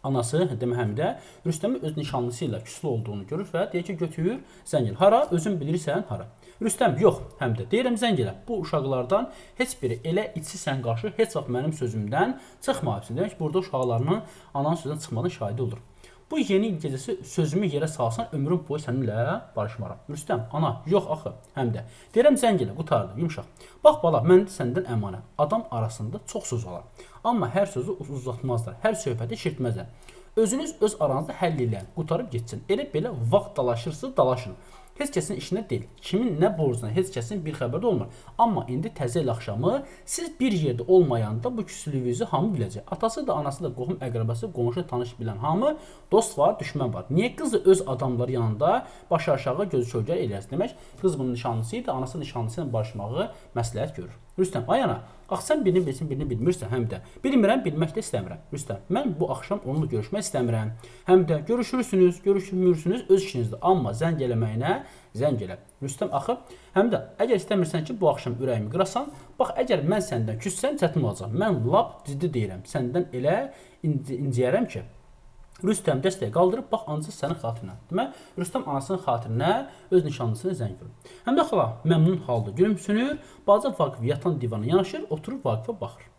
anası, demə Həmidə, Rüstəmin öz nişanlısı ilə küslü olduğunu görür və deyir ki, götür zəng elə. Hara? Özün bilirsən hara. Rüstəm, yox, həm də. Deyirəm, zəng elə. Bu uşaqlardan heç biri elə içisən qarşı heç vaxt mənim sözümdən çıxmayıbsın. Demək ki, burada uşaqlarının ananın sözündən çıxmadan şahidi olur. Bu yeni il gecəsi sözümü yerə salsan ömrüm boyu səninlə barışmaram. Rüstəm, ana, yox axı, həm də. Deyirəm, zəng elə, qutardı, yumşaq. Bax bala, mən səndən əmanət. Adam arasında çox söz olar. Amma hər sözü uzatmazlar, hər söhbəti şirtməzlər. Özünüz öz aranızda həll eləyin, qutarıb getsin. Elə belə vaxt dalaşırsınız, dalaşın. Heç kəsin işinə deyil. Kimin nə borcuna heç kəsin bir xəbərdə olmur. Amma indi təzə il axşamı siz bir yerdə olmayanda bu küslüyünüzü hamı biləcək. Atası da, anası da, qohum əqrəbası, qonşu, tanış bilən hamı dost var, düşmən var. Niyə qızı öz adamları yanında başı aşağı gözü çölgəl eləyəsin? Demək, qız bunun nişanlısı idi, anası nişanlısı ilə barışmağı məsləhət görür. Rüstəm, ay ana, ax sən birini bilsin, birini bilmirsən, həm də. Bilmirəm, bilmək də istəmirəm. Rüstəm, mən bu axşam onunla görüşmək istəmirəm. Həm də görüşürsünüz, görüşmürsünüz öz işinizdir. Amma zəng eləməyinə zəng elə. Rüstəm, axı, həm də əgər istəmirsən ki, bu axşam ürəyimi qırasan, bax, əgər mən səndən küssəm, çətin olacaq. Mən lap ciddi deyirəm, səndən elə inciyərəm ki, Rüstəm dəstəyə qaldırıb, bax, ancaq sənin xatirinə. Demək, Rüstəm anasının xatirinə öz nişanlısını zəng vurur. Həm də xala məmnun halda gülümsünür, balaca Vaqif yatan divana yanaşır, oturub Vaqifə baxır.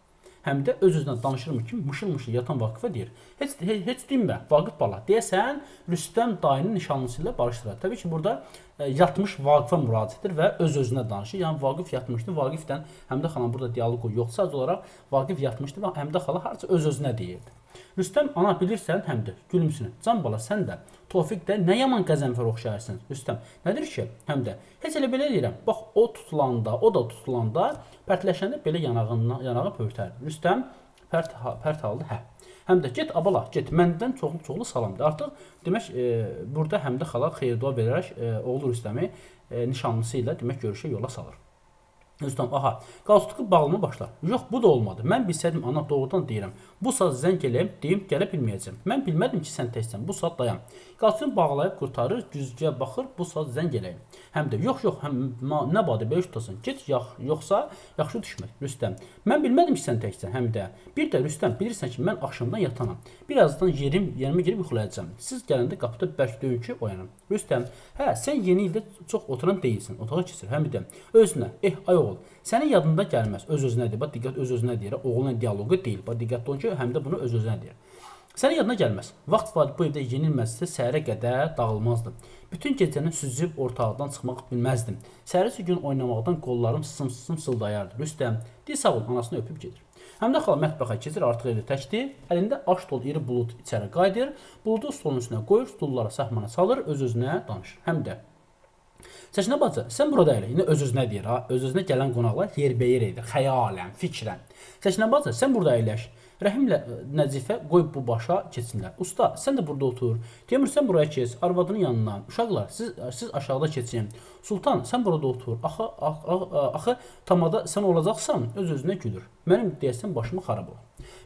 Həm də öz-özünə danışırmı ki, mışıl-mışıl yatan Vaqifə deyir. Heç dinmə, Vaqif bala, deyəsən, Rüstəm dayının nişanlısı ilə barışdırır. Təbii ki, burada yatmış Vaqifə müraciətdir və öz-özünə danışır. Yəni, Vaqif yatmışdı, Vaqifdən həm də xalan burada dialoq yox, sadəcə olaraq Vaqif yatmışdı və həm də xala harca öz-özünə deyirdi. Rüstəm, ana bilirsən, həm də gülümsünür. Can bala, sən də, Tofiq də nə yaman Qəzənfər oxşayırsın. Rüstəm, nədir ki, həm də, heç elə belə deyirəm, bax, o tutulanda, o da tutulanda, pərtləşəndə belə yanağı pörtər. Rüstəm, pərt halda, hə. Həm də, get, abala, get, məndən çoxlu salamdır. Artıq, demək, burada həm də xala xeyir-dua verərək, oğlu Rüstəmi nişanlısı ilə, demək, görüşə yola salır. Rüstəm, aha, qalstuku bağlama başlar. Yox, bu da olmadı. Mən bilsəydim, ana, doğrudan deyirəm. Bu saat zəng eləyim, deyim, gələ bilməyəcəm. Mən bilmədim ki, sən təksən, bu saat dayan. Qalstuku bağlayıb qurtarır, güzgüyə baxır, bu saat zəng eləyim. Həm də, yox, nə badı, belə tutasın. Get, yoxsa, yaxşı düşmək. Rüstəm, mən bilmədim ki, sən təksən, həm də. Bir də, Rüstəm, bilirsən ki, mən axşamdan yatanam. Birazdan yerimə girib yuxulayacağam. Siz gələndə qapıda bərk döyün ki, oyanım. Rüstəm, hə, sən yeni ildə çox oturan deyilsən, otağa keçir, həm də. Özünə, ay oğul, sənin yadında gəlməz, öz-özünə deyir, bax, diqqət öz-özünə deyir, oğlunla dialoqu deyil, bax, diqqətli olun ki, həm də bunu öz-özünə deyir. Sənin yadına gəlməz, vaxt var bu evdə yenilməzsə səhərə qədər dağılmazdım. Bütün gecəni süzüb ortaqdan çıxmaq bilməzdim. Səhərisi gün oynamaqdan qollarım sısım sıldayardı. Rüstəm, deyir, sağ ol, anasını öpüb gedir. Həm də xala mətbəxə keçir, artıq evdə təkdir, əlində aş dolu iri bulud içəri qayıdır, buludu stolun üstünə qoyur, stullara səhmana salır, öz-özünə danışır. Həm də, Səkinə bacı, sən burada elə, indi öz-özünə deyir, ha, öz-özünə gələn qonaqlar yerbəyər edir, xəyalən, fikrən. Səkinə bacı, sən burada əyləş. Rəhimlə Nəzifə qoy bu başa keçsinlər. Usta, sən də burada otur. Teymur, sən buraya keç, arvadının yanına. Uşaqlar, siz aşağıda keçin. Sultan, sən burada otur. Axı tamada sən olacaqsan, öz-özünə gülür. Mənim deyəsən başımı xarab olur.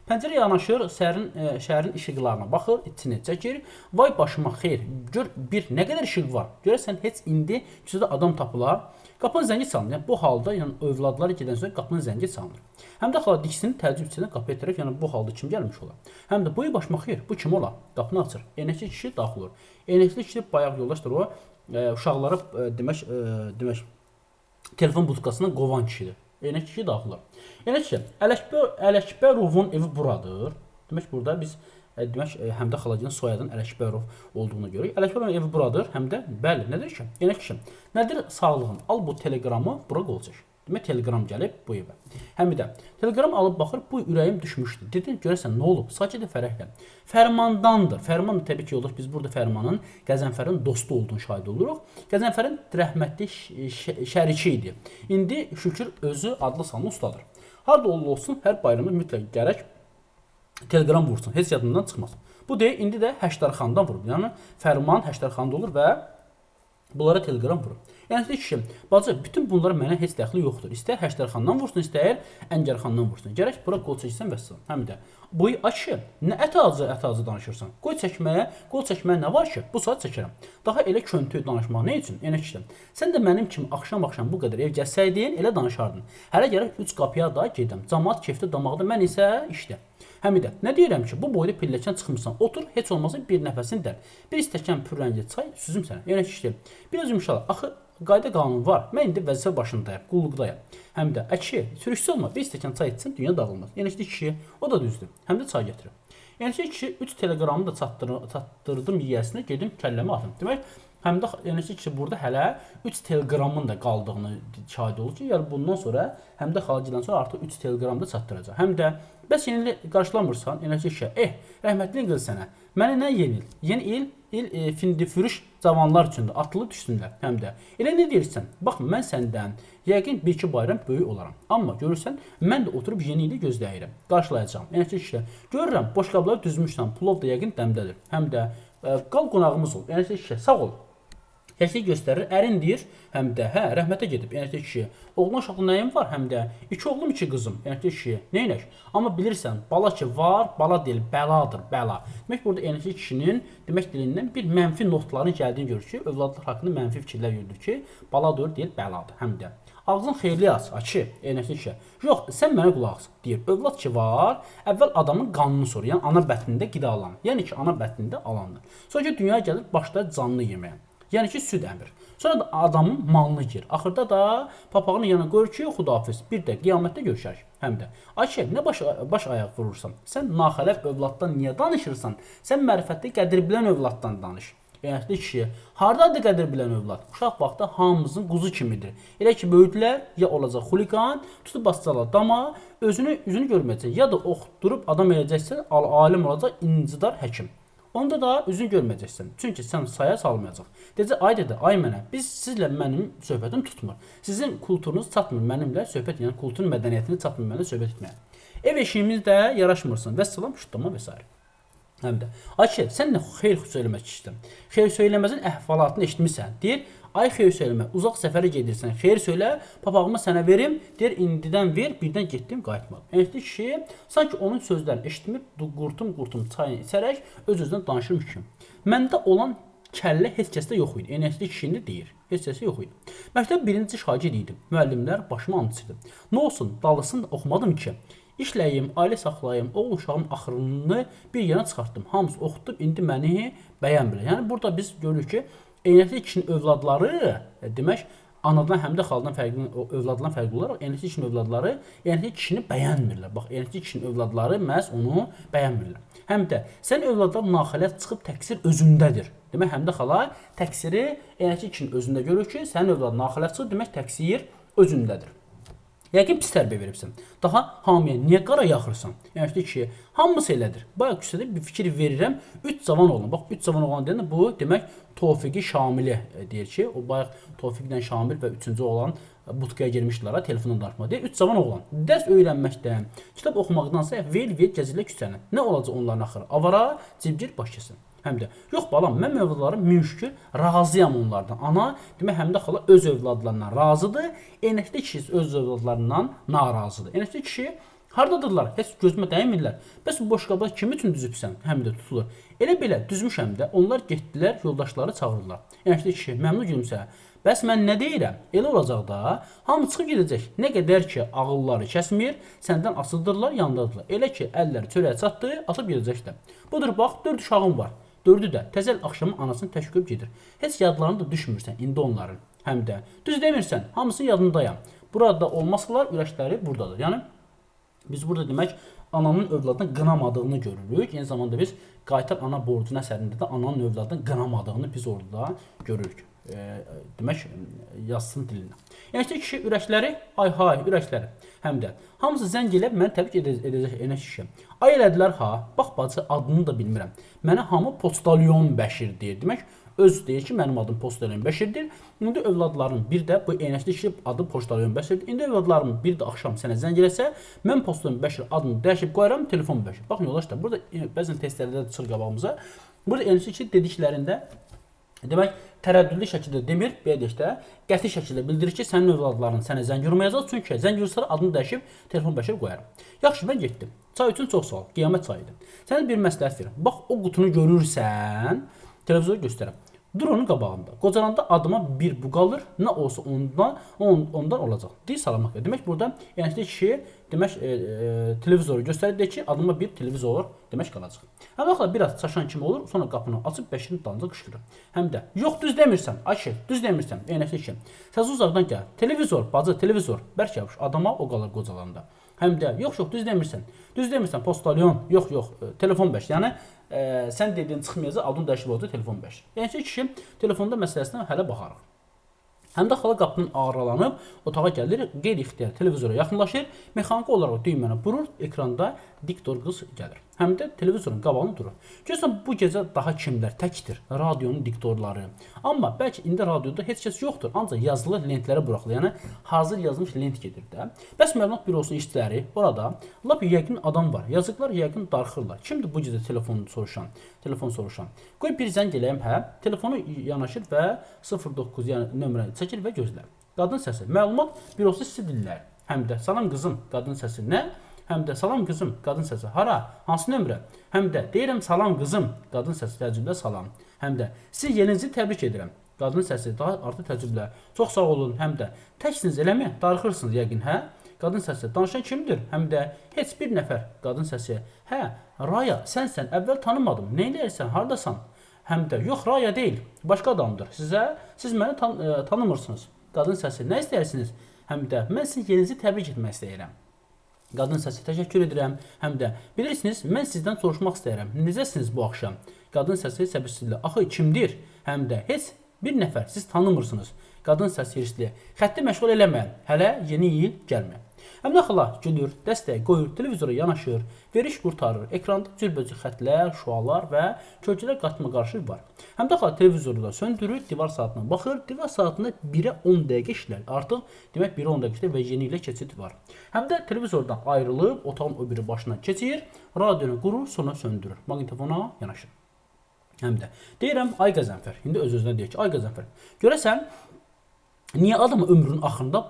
Pəncərə yanaşır, şəhərin işıqlarına baxır, içini çəkir. Vay başıma xeyr, gör bir nə qədər işıq var. Görəsən heç indi küçədə adam tapılar. Qapının zəngi çalınır. Yəni, bu halda yəni, övladları gedən sonra qapının zəngi çalınır. Həm də xala diksinib təəccüb içində qapıya tərəf, yəni bu halda kim gəlmiş olar? Həm də boyu başıma xeyr, bu kim olar? Qapını açır. Eynəkli kişi daxil olur. Eynəkli kişi bayaq yoldaşdır o, uşaqları demək telefon budkasından qovan kişidir. Eynəkli kişi daxil olur. Eynəkli kişi, Ələkbərovun evi buradır. Demək burada biz demək həm də xalacının soyadının Ələkbərov olduğunu görürük. Ələkbərovun evi buradır, həm də bəli, nədir ki? Eynəkli kişi, nədir sağlığın? Al bu teleqramı, bura qol çək. Demək teleqram gəlib bu evə. Həm də teleqram alıb baxır, bu ürəyim düşmüşdü. Dedin, görəsən nə olub? Sakit fərəhlə. Fərmandandır. Fərman təbii ki, yoldaş biz burada Fərmanın Qəzənfərin dostu olduğunu şahid oluruq. Qəzənfərin rəhmətli şəriki idi. İndi şükür özü adlı sanlı ustadır. Harda olsun, hər bayramda mütləq gərək teleqram vursun. Heç yadından çıxmaz. Bu deyə indi də Həşdərxandan vurur. Yəni Fərman Həşdərxanda olur və bunlara teleqram vurur. Yəni kişi, bacı, bütün bunlara mənə heç dəxli yoxdur. İstər Həşdərxandan vursun, istər Əngərxandan vursun. Gərək bura qol çəksən vəssalam. Həm də boyu açı, nə ət ağzı danışırsan. Qol çəkməyə nə var ki? Bu saat çəkirəm. Daha elə köntü danışmaq nə üçün? Yəni kişi, sən də mənim kimi axşam bu qədər ev gəlsəydin, elə danışardın. Hələ gərək 3 qapıya da gedəm. Camaat kefdə damaqda, mən isə işdə. Həmidə, nə deyirəm ki, bu boyda pilləkən çıxmırsan, otur, heç olmasa bir nəfəsini dər. Bir stəkan pürrəngi çay süzüm sənə. Yəni ki, biraz yumuşala. Axı qayda qanun var. Mən indi vəzifə başındayım, qulluqdayım. Həm də kişi, sürüşsüz olma, bir stəkan çay içsin, dünya dağılmaz. Yəni ki, kişi, o da düzdür. Həm də çay gətirir. Yəni ki, kişi 3 telegramı da çatdırdım yiyəsinə, gedim kəlləmi atım. Demək, həm də yəni ki, burada hələ 3 telegramın da qaldığını şahid olur ki, yəni bundan sonra həm də xala gedən sonra artıq 3 telegram da çatdıracaq. Həm də bəs yeni qarşılamırsan, yəni ki, rəhmətli qız sənə. Mənə nə yeni il? Yeni il findifürüş cavanlar üçündür. Atılıb düşsünlər həm də. Elə nə deyirsən? Bax, mən səndən yəqin 1-2 bayram böyük olaram. Amma görürsən, mən də oturub yeni ili gözləyirəm. Qarşılayacağam. Yəni ki, görürəm, boşqabları düzmüşsən, plov da yəqin dəmdədir. Həm də qal qonağımız ol. Yəni ki, sağ ol. Həqiqət göstərir, ərin deyir, həm də rəhmətə gedib. Yəni ki, oğlan uşaqlı nəyim var, həm də 2 oğlum, 2 qızım. Yəni ki, neynək? Amma bilirsən, bala ki var, bala deyil, bəladır, bəla. Demək burada yəni ki, kişinin demək dilindən bir mənfi notların gəldiyini görür ki, övladlar haqqında mənfi fikirlər yürüdür ki, bala deyil, bəladır, həm də. Ağzın xeyirli aç, açı, yəni ki, yox, sən mənə qulaq as, deyir. Övlad ki var, əvvəl adamın qanını sorur, yəni ana bətnində qidalanır. Yəni ki, ana bətnində alanır. Sonra ki, dünyaya gəlir, başlayır canlı yeməyə. Yəni ki, süd əmir. Sonra da adamın malını gir. Axırda da papağını yana qoyur ki, xudafiz, bir də qiyamətdə görüşərik. Həm də, Ayşə, nə baş ayaq vurursan? Sən naxələf övladdan niyə danışırsan? Sən mərifətli qədir bilən övladdan danış. Yəni ki, hardadır qədir bilən övlad? Uşaq vaxtı hamımızın quzu kimidir. Elə ki, böyüdülər, ya olacaq xuliqan, tutub basacaqlar dama, üzünü görməyəcək. Ya da oxutdurub adam eləyəcəksə, alim olacaq, incidar həkim. Onda da üzünü görməyəcəksən. Çünki sən saya salmayacaq. Deyəcək, ay dedə, ay mənə, biz sizlə mənim söhbətim tutmur. Sizin kulturunuz çatmır mənimlə söhbət, yəni kulturun mədəniyyətini çatmır mənimlə söhbət etməyə. Ev eşiyimizdə yaraşmırsın. Vəssalam, şutlama və s. Həm də, ay ki, sən nə xeyr söyləmək istəyirsən? Xeyr söyləməzin əhvalatını eşitmisən. Deyir, ay xeyr söyləmə, uzaq səfərə gedirsən, xeyr söylə, papağımı sənə verim, deyir, indidən ver, birdən getdim, qayıtmadım. Yəni ki, sanki onun sözlərini eşitmib, qurtum çayını içərək, öz-özdən danışırmış ki. Məndə olan kəllə heç kəsdə yox idi. Yəni ki, kişinin deyir, heç kəsdə yox idi. Məktəb birinci şagird idim, müəllimlər başıma ançırdı. Nə olsun, dalısını oxumadım ki. İşləyim, ailə saxlayım, oğul uşağımın axırını bir yana çıxartdım. Hamısı oxutub, indi məni bəyənmirlər. Yəni burada biz görürük ki, eynəkli kişinin övladları, demək, anadan həm də xaldan fərqli, övladdan fərqli olaraq, eynəkli kişinin övladları, eynəkli kişini bəyənmirlər. Bax, eynəkli kişinin övladları məhz onu bəyənmirlər. Həm də sən övladlar naxilət çıxıb təqsir özündədir. Demək, həm də xala təqsiri eynəkli kişinin özündə görür ki, sənin övladın naxilət çıxıb, demək, təqsir özündədir. Yəqin pis tərbiyə veribsən. Daha hamiyə niyə qara yaxırsan? Yəni ki, hamısı elədir. Bayaq küçədə bir fikir verirəm. 3 cavan oğlan. Bax 3 cavan oğlan deyəndə bu demək Tofiqi Şamili deyir ki, o bayaq Tofiqlə Şamil və 3-cü oğlan butkaya girmişdilər, telefonla danışmağa. Deyir 3 cavan oğlan. Dərs öyrənməkdən, kitab oxumaqdansa ver gəzilə küçəni. Nə olacaq onların axırı? Avara, cibgir baş kəsin. Həm də, yox balam, mən övladlarım min şükür razıyam onlardan. Ana, demək, həm də xala öz övladlarından razıdır, eynəkli kişi öz övladlarından narazıdır. Eynəkli kişi hardadırlar, heç gözümə dəymirlər. Bəs bu boşqablar kim üçün düzübsən? Həm də tutulur. Elə belə düzmüşəm də, onlar getdilər, yoldaşları çağırırlar. Eynəkli kişi, məmnun gülümsə. Bəs mən nə deyirəm? Elə olacaq da, hamı çıxıb gedəcək. Nə qədər ki, ağılları kəsmir, səndən asıldırlar, yandadırlar. Elə ki, əlləri çörəyə çatdı, asıb gedəcəklər. Budur, bax, 4 uşağım var. 4-ü də təzəl axşamı anasını təşkil gedir. Heç yadlarını da düşmürsən indi onların. Həm də düz demirsən, hamısı yadındayam. Burada olmasalar ürəkləri buradadır. Yəni biz burada demək ananın övladını qınamadığını görürük. Eyni zamanda biz Qaytar ana borcun əsərində də ananın övladını qınamadığını biz orada görürük. Demək yazsın dilinə. Yəni ki, kişi ürəkləri, ay ürəkləri. Həm də hamısı zəng eləb məni təbrik edəcək eynək kişi. Ay elədilər ha, bax bacı adını da bilmirəm. Mənə hamı Postalyon Bəşir deyir. Demək öz deyir ki, mənim adım Postalyon Bəşirdir. İndi övladlarım bir də bu eynəkli kişi adı Postalyon Bəşirdir. İndi övladlarım bir də axşam sənə zəng eləsə, mən Postalyon Bəşir adını dəyişib qoyaram, telefon Bəşir. Baxın yoldaşlar, burada bəzən testlərdə çıxır qabağımıza. Burada eynəkli kişi dediklərində demək, tərəddüdlü şəkildə demir, belə deyək də, qəti şəkildə bildirir ki, sənin övladların sənə zəng vurmayacaq, çünki zəng vursalar adını dəyişib, telefon bəşir qoyarım. Yaxşı, mən getdim. Çay üçün çox sağ ol, qiyamət çayıdır. Sənə bir məsləhət verim. Bax, o qutunu görürsən, televizoru göstərəm. Dur onun qabağında. Qocalanda adıma bir bu qalır, nə olsa ondan olacaq. Deyir salamat ver. Demək, burada yəni kişi demək televizoru göstərib ki, adıma bir televizor demək qalacaq. Həm vaxtla biraz çaşan kimi olur, sonra qapını açıb Bəşirin dalınca qışqırır. Həm də yox düz demirsən, Ayşə, düz demirsən, eynəkli kim? Səs uzaqdan gəl. Televizor, bacı, televizor. Bərk yapış, adama o qalır qocalanda. Həm də yox, düz demirsən. Düz demirsən, postalyon. Yox, telefon bəş. Yəni sən dediyin çıxmayacaq, adın dəyişib olacaq, telefon bəş. Yəni ki, kişi telefonda məsələsinə hələ baxarıq. Həm də xala qapının ağırlanıb otağa gəlir, qeyri-ixtiyari televizora yaxınlaşır, mexaniki olaraq düyməni burur, ekranda diktor qız gəlir. Həm də televizorun qabağında durur. Görürsən, bu gecə daha kimlər təkdir, radionun diktorları. Amma bəlkə indi radioda heç kəs yoxdur, ancaq yazılı lentləri buraxılır. Yəni, hazır yazılmış lent gedir də. Bəs məlumat bürosunun işçiləri orada lap yəqin adam var. Yazıqlar yəqin darxırlar. Kimdir bu gecə telefon soruşan? Qoy bir zəng eləyəm, hə? Telefonu yanaşır və 09 yəni nömrəni çəkir və gözlər. Qadın səsi. Məlumat bürosu sizi dinlər. Həm də salam qızım, qadın səsi. Nə? Həm də salam qızım, qadın səsi. Hara? Hansı nömrə? Həm də deyirəm salam qızım, qadın səsi təəccüblə salam. Həm də sizi yeninizi təbrik edirəm. Qadın səsi daha artıq təəccüblə. Çox sağ olun. Həm də təksiniz eləmi? Darıxırsınız yəqin, hə? Qadın səsi. Danışan kimdir? Həm də heç bir nəfər. Qadın səsi. Hə, Raya, sənsən. Əvvəl tanımadım. Nə edirsən? Hardasan? Həm də yox, Raya deyil. Başqa adamdır. Siz məni tanımırsınız. Qadın səsi. Nə istəyirsiniz? Həm də mən sizin yerinizi təbrik etmək istəyirəm. Qadın səsi. Təşəkkür edirəm. Həm də bilirsiniz, mən sizdən soruşmaq istəyirəm. Necəsiniz bu axşam? Qadın səsi səbirsizliklə. Axı kimdir? Həm də heç bir nəfər. Siz tanımırsınız. Qadın səsi hirsli. Xətti məşğul eləmə. Hələ yeni il gəlmə. Həm də xala gülür, dəstək qoyur, televizora yanaşır, veriş qurtarır. Ekranda cürbəcür xətlər, şüalar və kölgələr qatma-qarışıq var. Həm də xala televizoru da söndürür, divar saatına baxır. Divar saatında 1-ə 10 dəqiqə işlər. Artıq demək 1-ə 10 dəqiqə və yeni ilə keçid var. Həm də televizordan ayrılıb otağın o biri başına keçir, radionu qurur, sonra söndürür. Maqnitofona yanaşır. Həm də deyirəm, ay Qəzənfər, indi öz-özünə deyir ki, ay Qəzənfər, görəsən, niyə adamın ömrünün axırında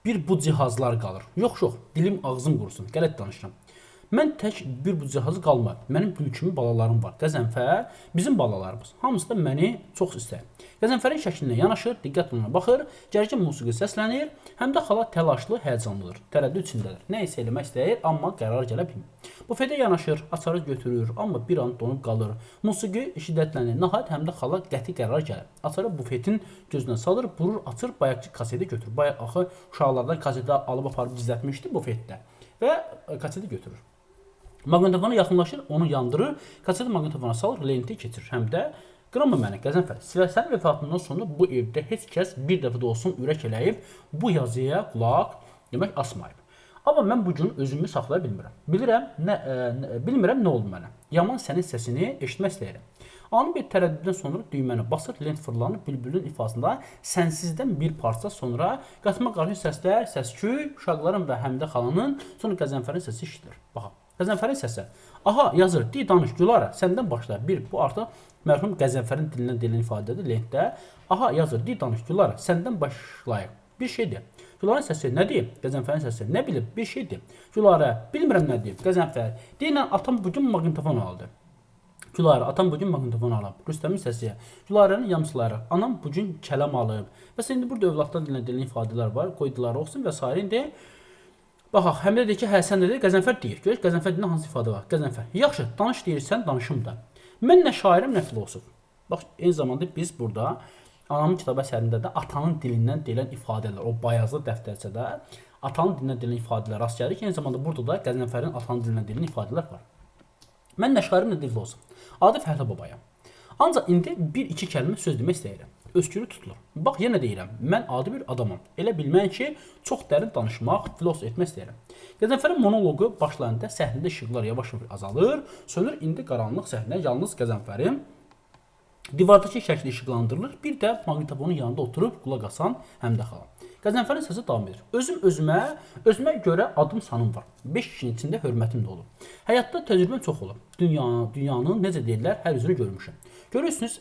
bir bu cihazlar qalır? Yox, dilim ağzım qurusun, qələt danışıram. Mən tək bir bu cihazı qalmır. Mənim gül kimi balalarım var. Qəzənfər, bizim balalarımız. Hamısı da məni çox istəyir. Qəzənfərin şəklinə yanaşır, diqqətlə ona baxır, gərgin musiqi səslənir, həm də xala təlaşlı, həyəcanlıdır, tərəddüd içindədir. Nə isə eləmək istəyir, amma qərar gələ bilmir. Bufedə yanaşır, açarı götürür, amma bir an donub qalır. Musiqi şiddətlənir, nəhayət həm də xala qəti qərar gəlir. Açarı bufetin gözünə salır, burur, açır, bayaqçı kaseti götürür. Bayaq axı uşaqlardan kaseti alıb aparıb gizlətmişdi bufetdə və kaseti götürür. Maqnitofona yaxınlaşır, onu yandırır, kaseti maqnitofona salır, lenti keçirir. Həm də qırma məni, Qəzənfər, sənin vəfatından sonra bu evdə heç kəs bir dəfə də olsun ürək eləyib, bu yazıya qulaq demək asmayıb. Amma mən bu gün özümü saxlaya bilmirəm. Bilmirəm nə oldu mənə. Yaman sənin səsini eşitmək istəyirəm. Ani bir tərəddüddən sonra düyməni basır, lent fırlanır, bülbülün ifasında sənsizdən bir parça sonra qatma-qarışıq səslər, səsküy, uşaqların və həmdə xalanın, sonra Qəzənfərin səsi eşidilir. Baxın. Qəzənfərin səsi. Aha, yazır, dey danış, Gülara, səndən başla. Bu artıq mərhum Qəzənfərin dilindən deyilən ifadədir lentdə. Aha, yazır, dey danış, Gülara, səndən başlayıq. Bir şeydir. Güların səsi nə deyib? Qəzənfərin səsi nə bilib? Bir şeydir. Gülara, bilmirəm nə deyib. Qəzənfər, deyilən atam bugün maqnitofon aldı. Gülara, atam bugün maqnitofon alıb. Rüstəmin səsi. Gülarənin yamsıları. Anam bugün kələm alıb. Bəs indi burada övladdan deyilən ifadələr var. Qoydular olsun və s. indi baxaq, Həmidə deyir ki, hə, sən də deyir, Qəzənfər deyir. Görək, Qəzənfər deyilən hansı ifadə var? Qəzənfər, yaxşı, danış deyirsən, danışım da. Mən nə şairəm, nə filosof. Bax, eyni zamanda biz burada anamın kitabı əsərində də atanın dilindən deyilən ifadələr, o bayazlı dəftərçədə atanın dilindən deyilən ifadələr rast gəlir ki, eyni zamanda burada da Qəzənfərin atanın dilindən deyilən ifadələr var. Mən nə şairəm, nə də filosof. Adı Fəhlə babayam. Ancaq indi bir-iki kəlmə söz demək istəyirəm. Öskürü tutulur. Bax, yenə deyirəm, mən adi bir adamam. Elə bilmən ki, çox dərin danışmaq, filosof etmək istəyirəm. Qəzənfərin monoloqu başlayanda səhnədə işıqlar yavaş-yavaş azalır, sönür, indi qaranlıq səhnə, yalnız Qəzənfərin divardakı şəkli işıqlandırılır, bir də maqnitofonun yanında oturub qulaq asan həmdə xalam. Qəzənfərin səsi davam edir. Özümə görə adım sanım var. 5 kişinin içində hörmətim də olub. Həyatda təcrübəm çox olub. Dünyanın necə deyirlər, hər üzrünü görmüşəm. Görürsünüz,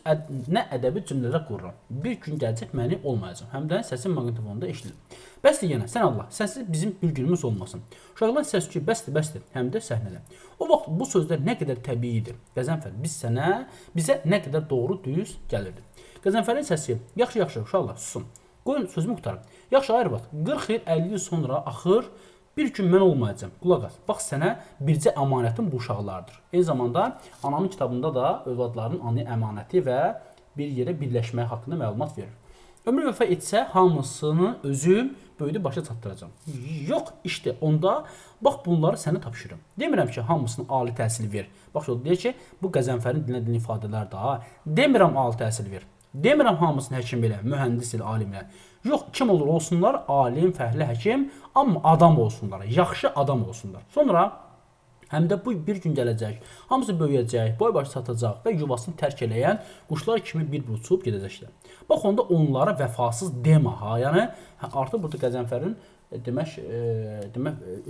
nə ədəbi cümlələr qururam. Bir gün gələcək məni olmayacaq. Həm də səsim maqnitofonda eşidilir. Bəsdir yenə, sən Allah, sənsiz bizim bir günümüz olmasın. Uşaqlar səs-küy, bəsdir, həm də səhnədə. O vaxt bu sözlər nə qədər təbiidir. Qəzənfər, bizə nə qədər doğru, düz gəlirdi. Qəzənfərin səsi, yaxşı, uşaqlar, susun. Qoyun sözümü qurtarım. Yaxşı, arvad, 40 il, 50 il sonra axır Bir gün mən olmayacağam. Qulaq as. Bax sənə bircə əmanətin bu uşaqlardır. Eyni zamanda ananın kitabında da övladların anaya əmanəti və bir yerə birləşməyi haqqında məlumat verir. Ömür vəfa etsə hamısını özüm böyüdü başa çatdıracağam. Yox, işte onda bax bunları sənə tapşırıram. Demirəm ki, hamısını ali təhsil ver. Bax o deyir ki, bu Qəzənfərin dilinə ifadələr də. Demirəm ali təhsil ver. Demirəm hamısını həkim elə, mühəndis elə, alim elə. Yox, kim olur olsunlar, alim, fəhli, həkim, amma adam olsunlar, yaxşı adam olsunlar. Sonra həm də bu bir gün gələcək, hamısı böyüyəcək, boy başı çatacaq və yuvasını tərk eləyən quşlar kimi bir-bir uçub gedəcəklər. Bax onda onlara vəfasız demə ha. Yəni artıq burada Qəzənfərin demək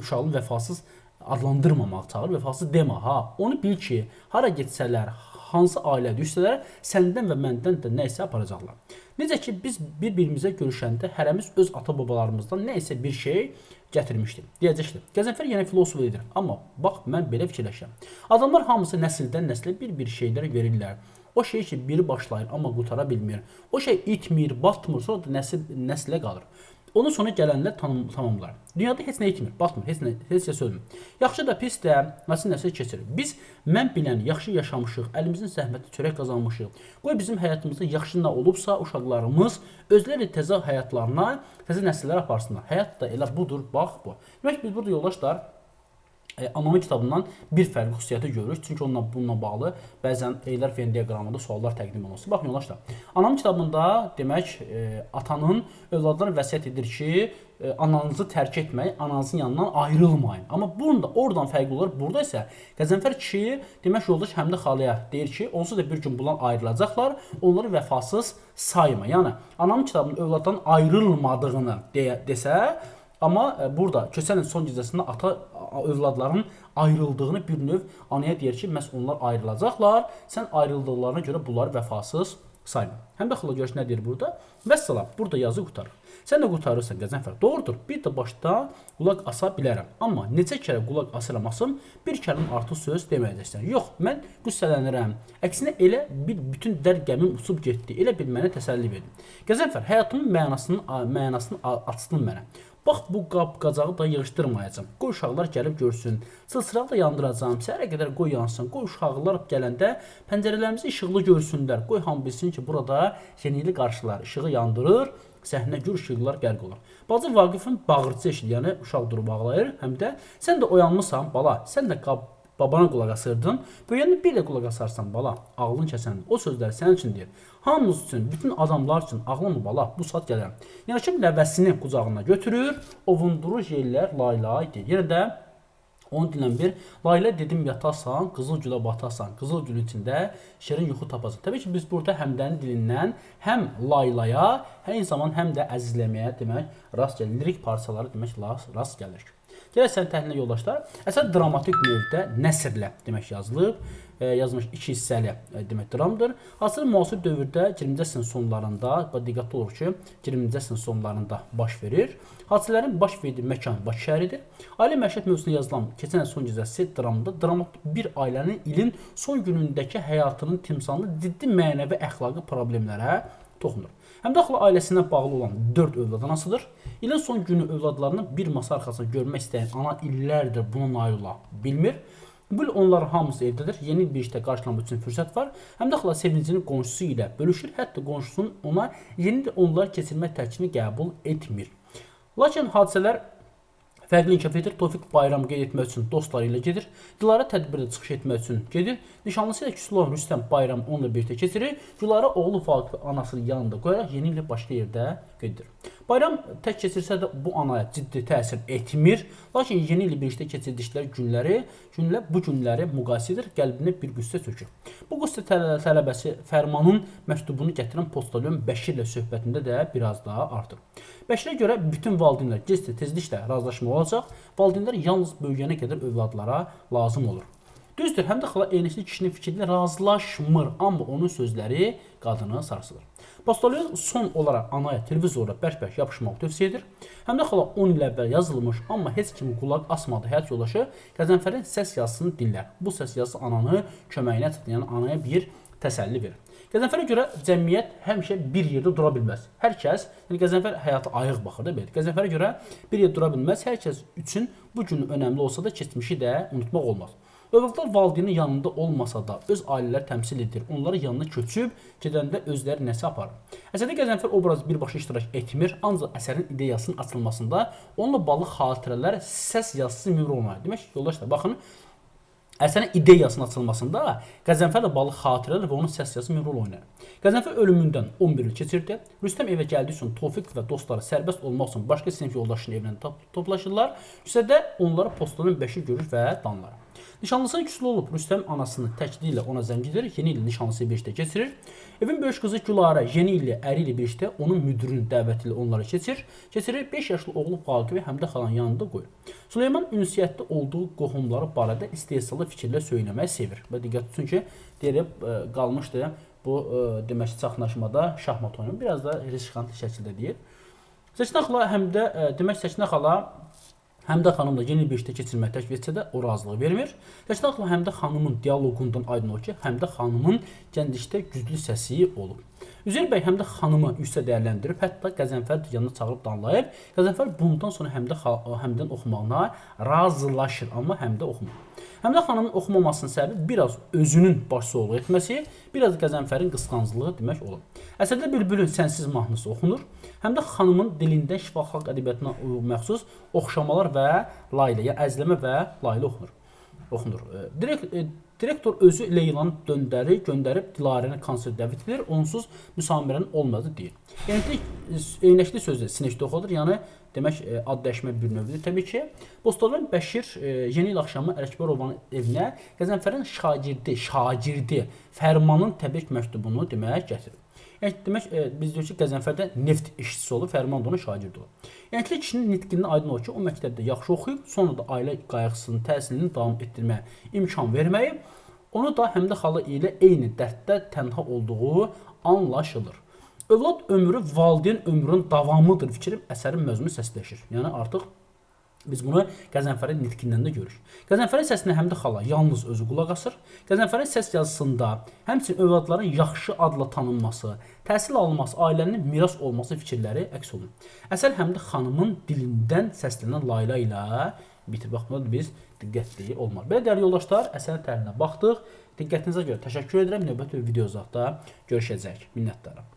uşağın vəfasız adlandırmamaq çağır, vəfasız demə ha. Onu bil ki, hara getsələr, hansı ailə düşsələr, səndən və məndən də nə isə aparacaqlar. Necə ki, biz bir-birimizə görüşəndə hərəmiz öz ata-babalarımızdan nə isə bir şey gətirmişdir. Deyəcəkdir. Qəzənfər yenə filosof edir. Amma bax, mən belə fikirləşirəm. Adamlar hamısı nəsildən nəslə bir şeylər verirlər. O şey ki, biri başlayır, amma qutara bilmir. O şey itmir, batmır, sonra da nəslə qalır. Onun sonu gələnlər tamamlar. Dünyada heç nə itmir, batmır, heç nə sözmür. Yaxşı da pis də nəsil keçirir. Biz mən bilən yaxşı yaşamışıq, əlimizin zəhməti çörək qazanmışıq. Qoy bizim həyatımızda yaxşı nə olubsa, uşaqlarımız özləri təzə həyatlarına, təzə nəsillər aparsınlar. Həyat da elə budur, bax bu. Demək biz burada yoldaşlar anamın kitabından bir fərqli xüsusiyyəti görürük. Çünki bununla bağlı bəzən Eylər Fen diaqramında suallar təqdim olunur. Baxın yoldaşlar. Anamın kitabında demək atanın övladlarına vəsiyyət edir ki, ananızı tərk etməyin, ananızın yanından ayrılmayın. Amma oradan fərqli olar. Burada isə Qəzənfər kişi demək yoldaş həm də xalaya deyir ki, onsuz da bir gün bunlar ayrılacaqlar, onları vəfasız sayma. Yəni anamın kitabının övladdan ayrılmadığını desə, amma burada Köçən ilin son gecəsində ata övladların ayrıldığını bir növ anaya deyir ki, məhz onlar ayrılacaqlar, sən ayrıldıqlarına görə bunları vəfasız sayma. Həm də xala görüş nə deyir burada? Vəssalam, burada yazı qutarır. Sən də qutarırsan Qəzənfər. Doğrudur, bir də başda qulaq asa bilərəm. Amma necə kərə qulaq asılamasım, bir kəlmə artıq söz deməyəcəksən. Yox, mən qüssələnirəm. Əksinə elə bütün dərd-qəmim uçub getdi. Elə bil mənə təsəlli verdin. Qəzənfər, həyatımın mənasını açdın mənə. Bax, bu qab-qacağı da yığışdırmayacağım. Qoy uşaqlar gəlib görsün. Çılçırağı da yandıracağım. Səhərə qədər qoy yansın. Qoy uşaqlar gələndə pəncərələrimizi işıqlı görsünlər. Qoy hamı bilsin ki, burada yenili qarşılar. İşığı yandırır, səhnə gür işıqlar qərq olur. Bacı Vaqifin bağırtısı eşidir, yəni uşaq durub ağlayır. Həm də sən də oyanmısan, bala. Sən də babana qulaq asırdın. Böyüyəndə bir də qulaq asarsan, bala. Ağlın kəsəndir. O sözləri sənin üçün deyir. Hamımız üçün, bütün adamlar üçün ağlamı bala, bu saat gəlirəm. Yəni ki, nəvəsini qucağına götürür, ovundurur yerlər, laylay deyir. Yenə də onun dilən bir, layla dedim yatasan, qızıl gülə batasan, qızıl gülün içində şirin yuxu tapasan. Təbii ki, biz burada həmdənin dilindən həm laylaya, eyni zaman həm də əzizləməyə demək rast gəlir. Lirik parçaları demək rast gəlir. Gələk sən təhlillə yoldaşlar. Əsər dramatik növdə nəsrlə demək yazılıb. Yazılmış 2 hissəli demək dramdır. Hazır müasir dövrdə 20-ci əsrin sonlarında, diqqətli olur ki, 20-ci əsrin sonlarında baş verir. Hadisələrin baş verdiyi məkan Bakı şəhəridir. Ailə məişət mövzusunda yazılan Keçən ilin son gecəsi dramında bir ailənin ilin son günündəki həyatının timsalında ciddi mənəvi əxlaqi problemlərə toxunur. Həm də ailəsindən bağlı olan 4 övlad anasıdır. İlin son günü övladlarını bir masa arxasında görmək istəyən ana illərdir buna nail ola bilmir. Bu il onların hamısı evdədir. Yeni bir işdə qarşılamaq üçün fürsət var. Həm də sevincini qonşusu ilə bölüşür. Hətta qonşusunun ona yeni onlar keçirmək təklifini qəbul etmir. Lakin hadisələr fərqli inkişaf edir. Tofiq bayramı qeyd etmək üçün dostları ilə gedir. Dilara tədbirdə çıxış etmək üçün gedir. Nişanlısı ilə küsülü olan Rüstəm bayramı onunla birlikdə keçirir. Gülara oğlu Vaqifi anasının yanında qoyaraq yeni ilə başqa yerdə qeyd edir. Bayram tək keçirsə də bu anaya ciddi təsir etmir. Lakin yeni ilə birlikdə keçirdikləri günlər bu günləri müqayisə edir, qəlbinə bir qüssə çökür. Bu qüssə tələbəsi Fərmanın məktubunu gətirən postalyon Bəşir ilə söhbətində də biraz daha artır. Bəşirə görə bütün valideynlər tezliklə razılaşma olacaq. Valideynlər yalnız böyüyənə qədər övladlara lazım olur. Düzdür, həm də xala eynilikli kişinin fikrilə razılaşmır, amma onun sözləri qadını sarsılır. Postalyon son olaraq anaya televizorda bərk-bərk yapışmaq tövsiyə edir. Həm də xala 10 il əvvəl yazılmış, amma heç kimi qulaq asmadı həyat yoldaşı Qəzənfərin səs yazısını dinlər. Bu səs yazısı ananı köməyinə çatır, yəni anaya bir təsəlli verir. Qəzənfərə görə cəmiyyət həmişə bir yerdə dura bilməz. Hər kəs, yəni Qəzənfər həyata ayıq baxır da belə. Qəzənfərə görə bir yerdə dura bilməz. Hər kəs üçün bu gün önəmli olsa da keçmişi də unutmaq olmaz. Övladlar valideynin yanında olmasa da öz ailələri təmsil edir. Onların yanına köçüb gedəndə özləri nəsə aparır. Əsərdə Qəzənfər obrazı birbaşa iştirak etmir, ancaq əsərin ideyasının açılmasında onunla bağlı xatirələr səs yazısı mühüm rol oynayır. Demək ki, yoldaşlar, baxın, əsərin ideyasının açılmasında Qəzənfərlə bağlı xatirələr və onun səs yazısı mühüm rol oynayır. Qəzənfər ölümündən 11 il keçirdi. Rüstəm evə gəldiyi üçün Tofiq və dostları sərbəst olmaq üçün başqa sinif yoldaşının evinə toplaşırlar. Küçədə onları postadan Bəşir görür və danlar. Nişanlısı küslü olub, Rüstəm anasının təkliyi ilə ona zəng edir, yeni ilin nişanlısı birlikdə keçirir. Evin böyük qızı Gülarə yeni illi əri ilə birlikdə onun müdürünün dəvəti ilə onları keçirir. 5 yaşlı oğlu Vaqifi Həmdə xalanın yanında qoyur. Süleyman ünsiyyətdə olduğu qohumları barədə istehsalı fikirlər söyləməyi sevir. Və diqqət tutun ki, deyib qalmışdı bu demək çaxnaşmada şahmat oyunu. Biraz da riskantlı şəkildə deyir. Səkinə xala Həmdə xanımla yeni bir işdə keçirməyi təklif etsə də o razılıq vermir. Səkinə xala Həmdə xanımın dialoqundan aydın olur ki, Həmdə xanımın gənclikdə güclü səsi olub. Üzeyir bəy Həmdə xanımı yüksək dəyərləndirib, hətta Qəzənfər yanına çağırıb danlayıb. Qəzənfər bundan sonra Həmdən oxumağına razılaşır, amma Həmdə oxumur. Həmdə xanımın oxumamasının səbəbi biraz özünün başsağlığı etməsi, biraz Qəzənfərin qısqanclığı demək olur. Əsərdə Bülbülün Sənsiz mahnısı oxunur. Həmdə xanımın dilindən şifa xalq ədəbiyyatına məxsus oxşamalar və layla, yəni əzləmə və layla oxunur. Direktor özü Leylanı göndərib Dilarəni konsert dəvət edir, onsuz müsamerənin olmadı deyir. Eynəkli sözlə sinəkdə oxudur, yəni demək ad dəyişmə bir növdür. Təbii ki, Bostanlı Bəşir yeni il axşamı Ələkbərovanın evinə Qəzənfərin şagirdi Fərmanın təbrik məktubunu demək gətirir. Yəni demək biz deyirik ki, Qəzənfərdə neft işçisi olub, Fərman da onun şagirdi olub. Yəni kişinin nitqindən aydın olur ki, o məktəbdə yaxşı oxuyub, sonra da ailə qayğısının təhsilini davam etdirməyə imkan verməyib, onu da Həmdə xala ilə eyni dərddə tənha olduğu anlaşılır. Övlad ömrü valideyn ömrünün davamıdır fikri əsərin məzmunu səsləşir. Yəni artıq biz bunu Qəzənfərin nitqindən də görürük. Qəzənfərin səsinə Həmdə xala yalnız özü qulaq asır. Qəzənfərin səs yazısında həmçinin övladların yaxşı adla tanınması, təhsil alınması, ailənin miras olması fikirləri əks olunur. Əsər Həmdə xanımın dilindən səslənən layla ilə bitir. Bax, buna da biz diqqətli olmalı. Belə dəyərli yoldaşlar, əsərin təhlilinə baxdıq. Diqqətinizə görə təşəkkür edirəm. Növbəti bir videoda görüşəcək. Minnətdaram.